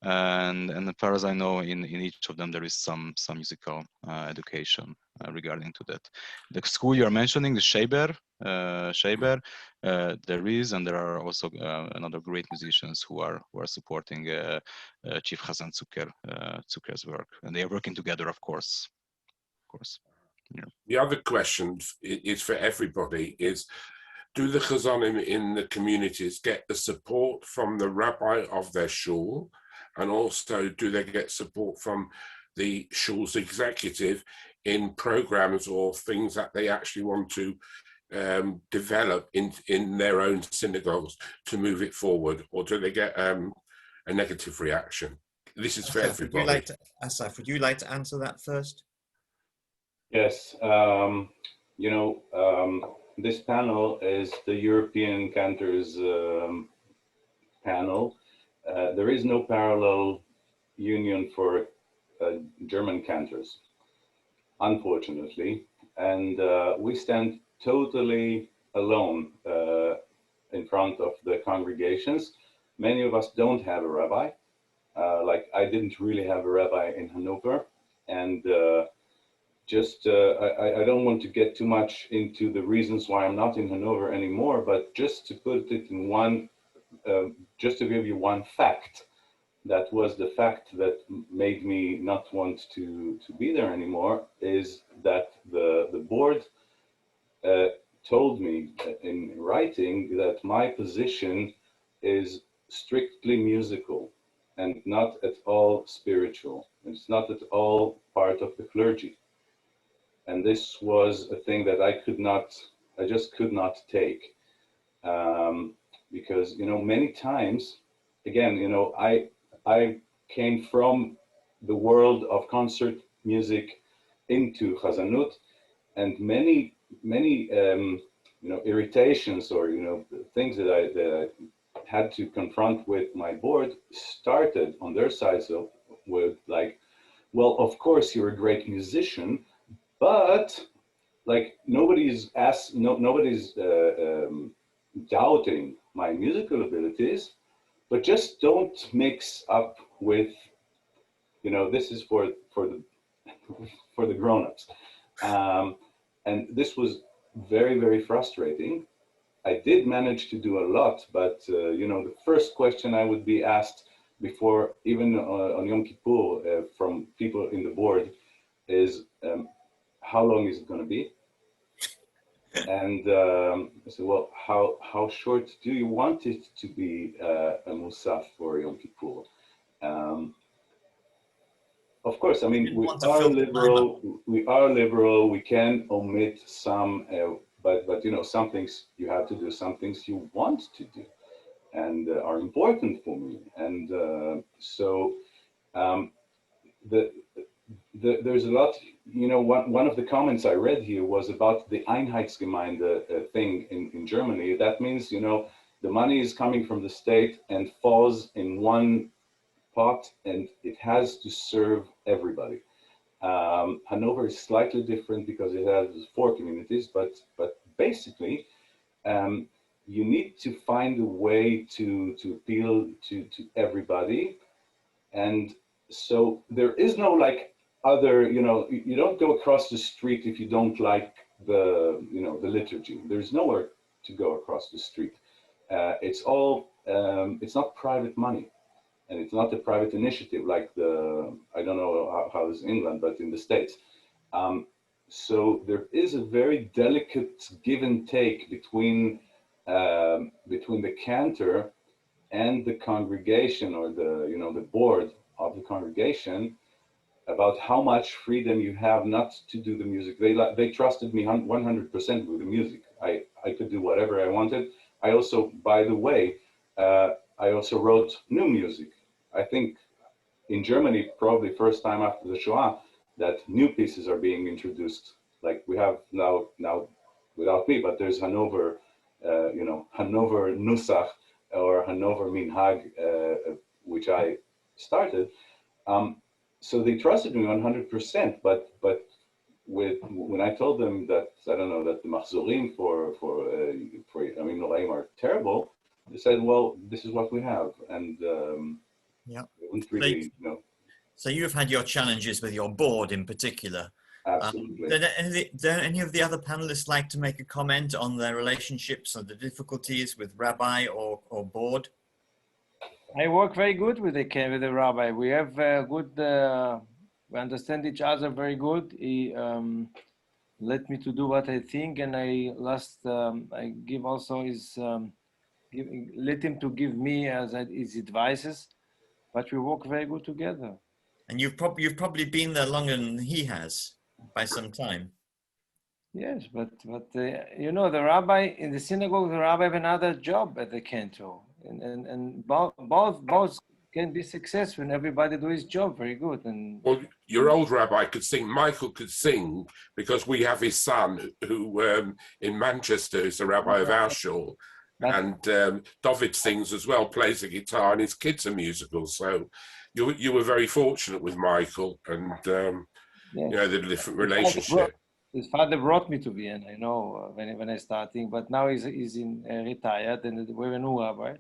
And as far as I know, in each of them there is some musical education regarding to that. The school you are mentioning, the Shaber, there is, and there are also another great musicians who are supporting Chief Chazan Zucker's work, and they are working together, of course. Yeah. The other question is for everybody: do the Chazanim in the communities get the support from the rabbi of their shul, and also do they get support from the shul's executive in programs or things that they actually want to develop in their own synagogues to move it forward, or do they get a negative reaction? This is for everybody. Asaf, would you like to answer that first? Yes. This panel is the European Cantors panel. There is no parallel union for German Cantors, unfortunately, and we stand totally alone in front of the congregations. Many of us don't have a rabbi. Like I didn't really have a rabbi in Hanover, and I don't want to get too much into the reasons why I'm not in Hanover anymore, but just to put it in one, just to give you one fact, that was the fact that made me not want to be there anymore, is that the board told me in writing that my position is strictly musical and not at all spiritual. It's not at all part of the clergy. And this was a thing that I just could not take. Because, many times, again, I came from the world of concert music into Chazanut, and many irritations or things that I had to confront with my board started on their side with like, well, of course you're a great musician, but like nobody's doubting my musical abilities, but just don't mix up with, this is for the grown-ups. And this was very, very frustrating. I did manage to do a lot, but the first question I would be asked before, even on Yom Kippur, from people in the board is, how long is it going to be? And I said, well, how short do you want it to be a Musaf for Yom Kippur? Of course, I mean, we are liberal. We can omit some, but you know, some things you have to do, some things you want to do, and are important for me. And there's a lot. You know, one of the comments I read here was about the Einheitsgemeinde thing in Germany. That means, you know, the money is coming from the state and falls in one pot, and it has to serve everybody. Hanover is slightly different because it has 4 communities, but basically, you need to find a way to appeal to everybody. And so there is no like other, you know, you don't go across the street if you don't like the, you know, the liturgy. There's nowhere to go across the street. It's all, it's not private money. And it's not a private initiative like I don't know how it's in England, but in the States. So there is a very delicate give and take between the cantor and the congregation, or the board of the congregation, about how much freedom you have not to do the music. They trusted me 100% with the music. I could do whatever I wanted. I also, by the way, I also wrote new music. I think in Germany, probably first time after the Shoah, that new pieces are being introduced. Like we have now without me, but there's Hanover, Hanover Nusach or Hanover Minhag, which I started. So they trusted me 100%, but when I told them that, I don't know, that the Machzorim for Amim Noraim are terrible, they said, well, this is what we have. And yeah, really, so you've had your challenges with your board in particular. Absolutely. Do any of the other panelists like to make a comment on their relationships or the difficulties with rabbi or board? I work very good with the rabbi. We have good, we understand each other very good. He let me to do what I think, and I give also his, let him to give me as his advices, but we work very good together. And you've probably been there longer than he has by some time. Yes, but you know, the rabbi in the synagogue, the rabbi have another job at the Cantor, and both can be successful, and everybody do his job very good. And well, your old rabbi could sing. Michael could sing because we have his son who in Manchester is the rabbi of our shul, and David sings as well, plays the guitar, and his kids are musical. So you were very fortunate with Michael, and you know, the different relationship. His father brought me to Vienna, you know, when I starting, but now he's in retired, and we have a new rabbi.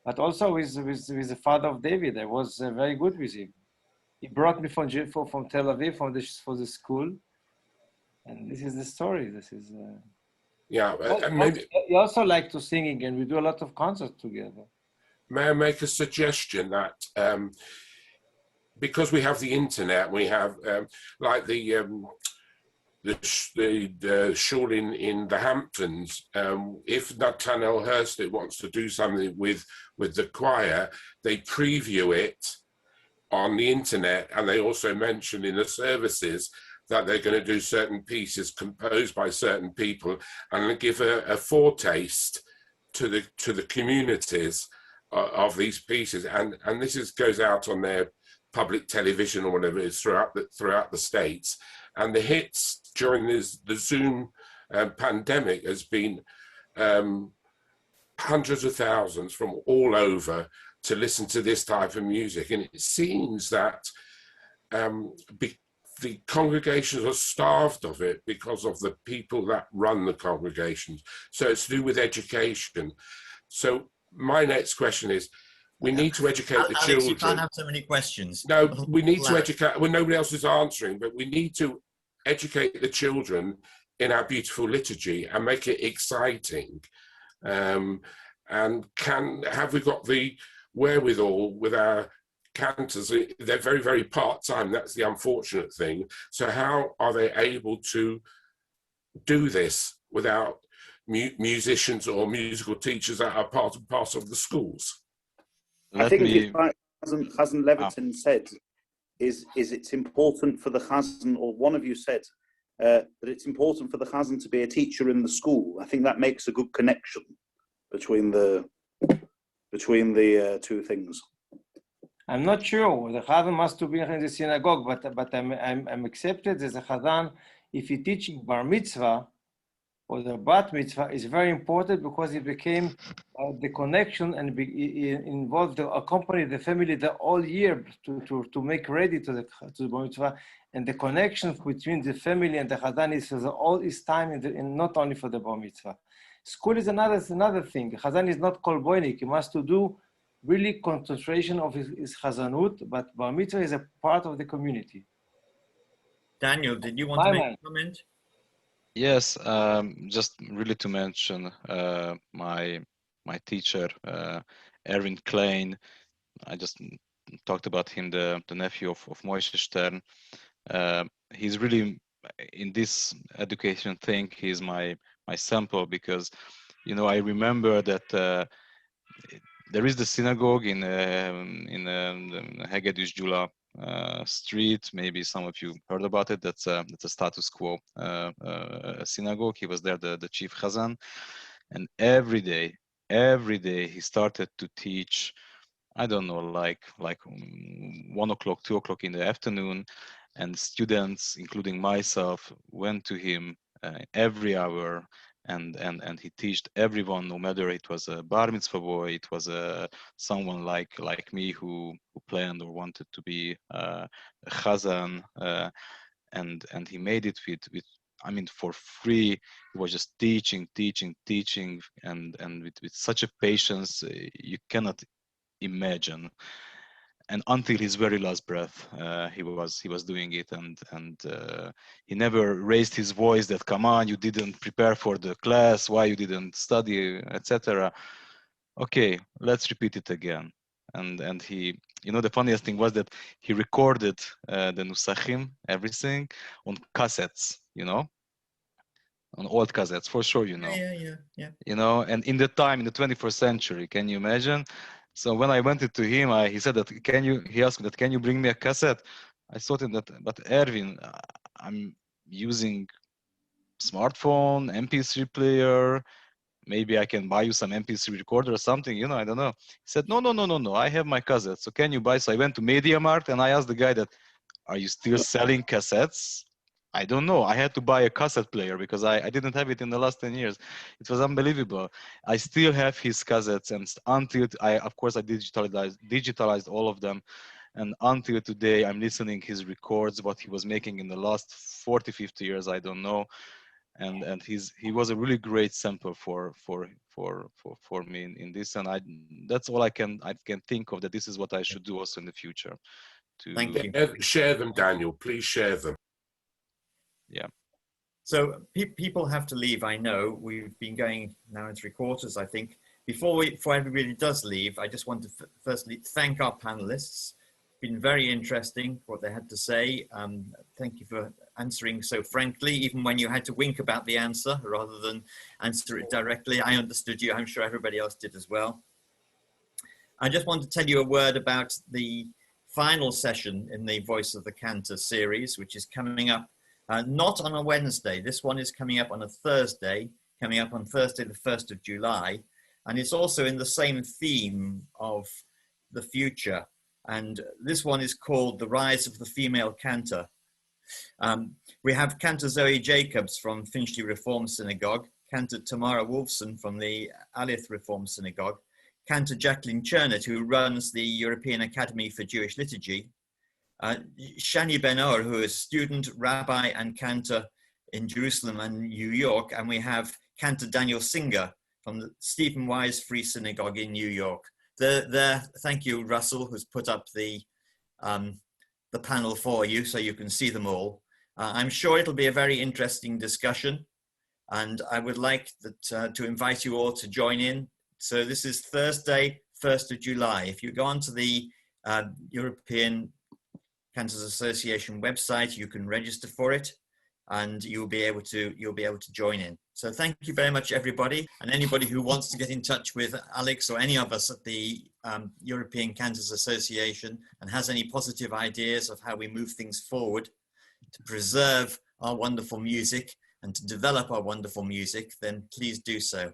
But also with the father of David, I was very good with him. He brought me from Tel Aviv for the school, and this is the story. This is yeah. And maybe he also like to sing again. We do a lot of concerts together. May I make a suggestion that because we have the internet, we have like the shul in the Hamptons. If Nathaniel Hirsh wants to do something with the choir, they preview it on the internet, and they also mention in the services that they're going to do certain pieces composed by certain people, and give a foretaste to the communities of these pieces, and this goes out on their public television or whatever it is throughout the States. And the hits during the Zoom pandemic has been hundreds of thousands from all over to listen to this type of music. And it seems that the congregations are starved of it because of the people that run the congregations. So it's to do with education. So my next question is, we need to educate the children. You can't have so many questions. No, we need to educate, well, nobody else is answering, but we need to educate the children in our beautiful liturgy and make it exciting. And have we got the wherewithal with our cantors? They're very, very part-time. That's the unfortunate thing. So how are they able to do this without musicians or musical teachers that are part and parcel of the schools? I think Chazan Levitin said is it's important for the Chazan, or one of you said that it's important for the Chazan to be a teacher in the school. I think that makes a good connection between the two things. I'm not sure. The Chazan must be in the synagogue, but I'm accepted as a Chazan if he teaching Bar Mitzvah or the Bat Mitzvah is very important, because it became the connection and involved accompany the family the whole year to make ready to the Bar Mitzvah, and the connection between the family and the Chazan is all his time, and not only for the Bar Mitzvah. School is another thing. Chazan is not kol boinik. He must to do really concentration of his Chazanut, but Bar Mitzvah is a part of the community. Daniel, did you want to make a comment? Yes, just really to mention my teacher, Erwin Klein. I just talked about him, the nephew of Moshe Stern. He's really, in this education thing, he's my sample, because, you know, I remember that there is the synagogue in Hegedűs Gyula street. Maybe some of you heard about it. That's a status quo synagogue. He was there, the chief chazan, and every day he started to teach. I don't know, like 1 o'clock, 2 o'clock in the afternoon, and students, including myself, went to him every hour. And he taught everyone, no matter it was a bar mitzvah boy, it was someone like me who planned or wanted to be a chazan, and he made it with I mean, for free. He was just teaching, and with such a patience you cannot imagine. And until his very last breath, he was doing it, and he never raised his voice that, come on, you didn't prepare for the class, why you didn't study, etc. Okay, let's repeat it again. And he, you know, the funniest thing was that he recorded the nusachim, everything, on cassettes, you know, on old cassettes, for sure, you know. Yeah. You know, and in the time, in the 21st century, can you imagine? So when I went to him, he said that, he asked me that, can you bring me a cassette? I thought that, but Erwin, I'm using smartphone, MP3 player, maybe I can buy you some MP3 recorder or something, you know, I don't know. He said, no, I have my cassette, so can you buy? So I went to MediaMarkt and I asked the guy that, are you still selling cassettes? I don't know. I had to buy a cassette player because I didn't have it in the last 10 years. It was unbelievable. I still have his cassettes, and until I digitalized all of them. And until today, I'm listening his records, what he was making in the last 40, 50 years, I don't know. And he was a really great sample for me in this. And that's all I can think of, that this is what I should do also in the future. Thank you. Share them, Daniel. Please share them. Yeah. So people have to leave. I know we've been going now in 3/4, I think. Before everybody does leave, I just want to firstly thank our panelists. It's been very interesting what they had to say. Thank you for answering so frankly, even when you had to wink about the answer rather than answer it directly. I understood you. I'm sure everybody else did as well. I just want to tell you a word about the final session in the Voice of the Cantor series, which is coming up. Not on a Wednesday. This one is coming up on a Thursday, the 1st of July. And it's also in the same theme of the future. And this one is called The Rise of the Female Cantor. We have Cantor Zoe Jacobs from Finchley Reform Synagogue, Cantor Tamara Wolfson from the Alith Reform Synagogue, Cantor Jacqueline Chernett, who runs the European Academy for Jewish Liturgy, Shani Ben-Or, who is student, rabbi, and cantor in Jerusalem and New York. And we have Cantor Daniel Singer from the Stephen Wise Free Synagogue in New York. Thank you, Russell, who's put up the panel for you so you can see them all. I'm sure it'll be a very interesting discussion. And I would like to invite you all to join in. So this is Thursday, 1st of July. If you go onto the European Cantors Association website, you can register for it, and you'll be able to join in. So thank you very much, everybody, and anybody who wants to get in touch with Alex or any of us at the European Cantors Association and has any positive ideas of how we move things forward to preserve our wonderful music and to develop our wonderful music, then please do so.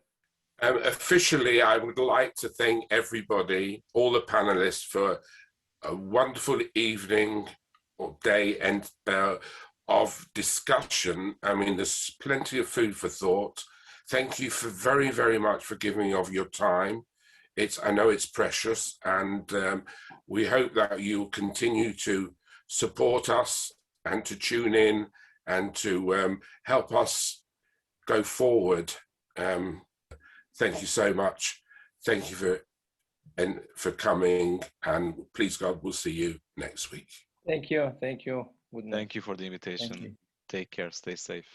Officially, I would like to thank everybody, all the panelists, for a wonderful evening or day and of discussion. I mean, there's plenty of food for thought. Thank you for very, very much for giving of your time. I know it's precious, and we hope that you'll continue to support us and to tune in and to help us go forward. Thank you so much. Thank you for coming, and please God, we'll see you next week. Thank you. Thank you. Thank you for the invitation. Take care. Stay safe.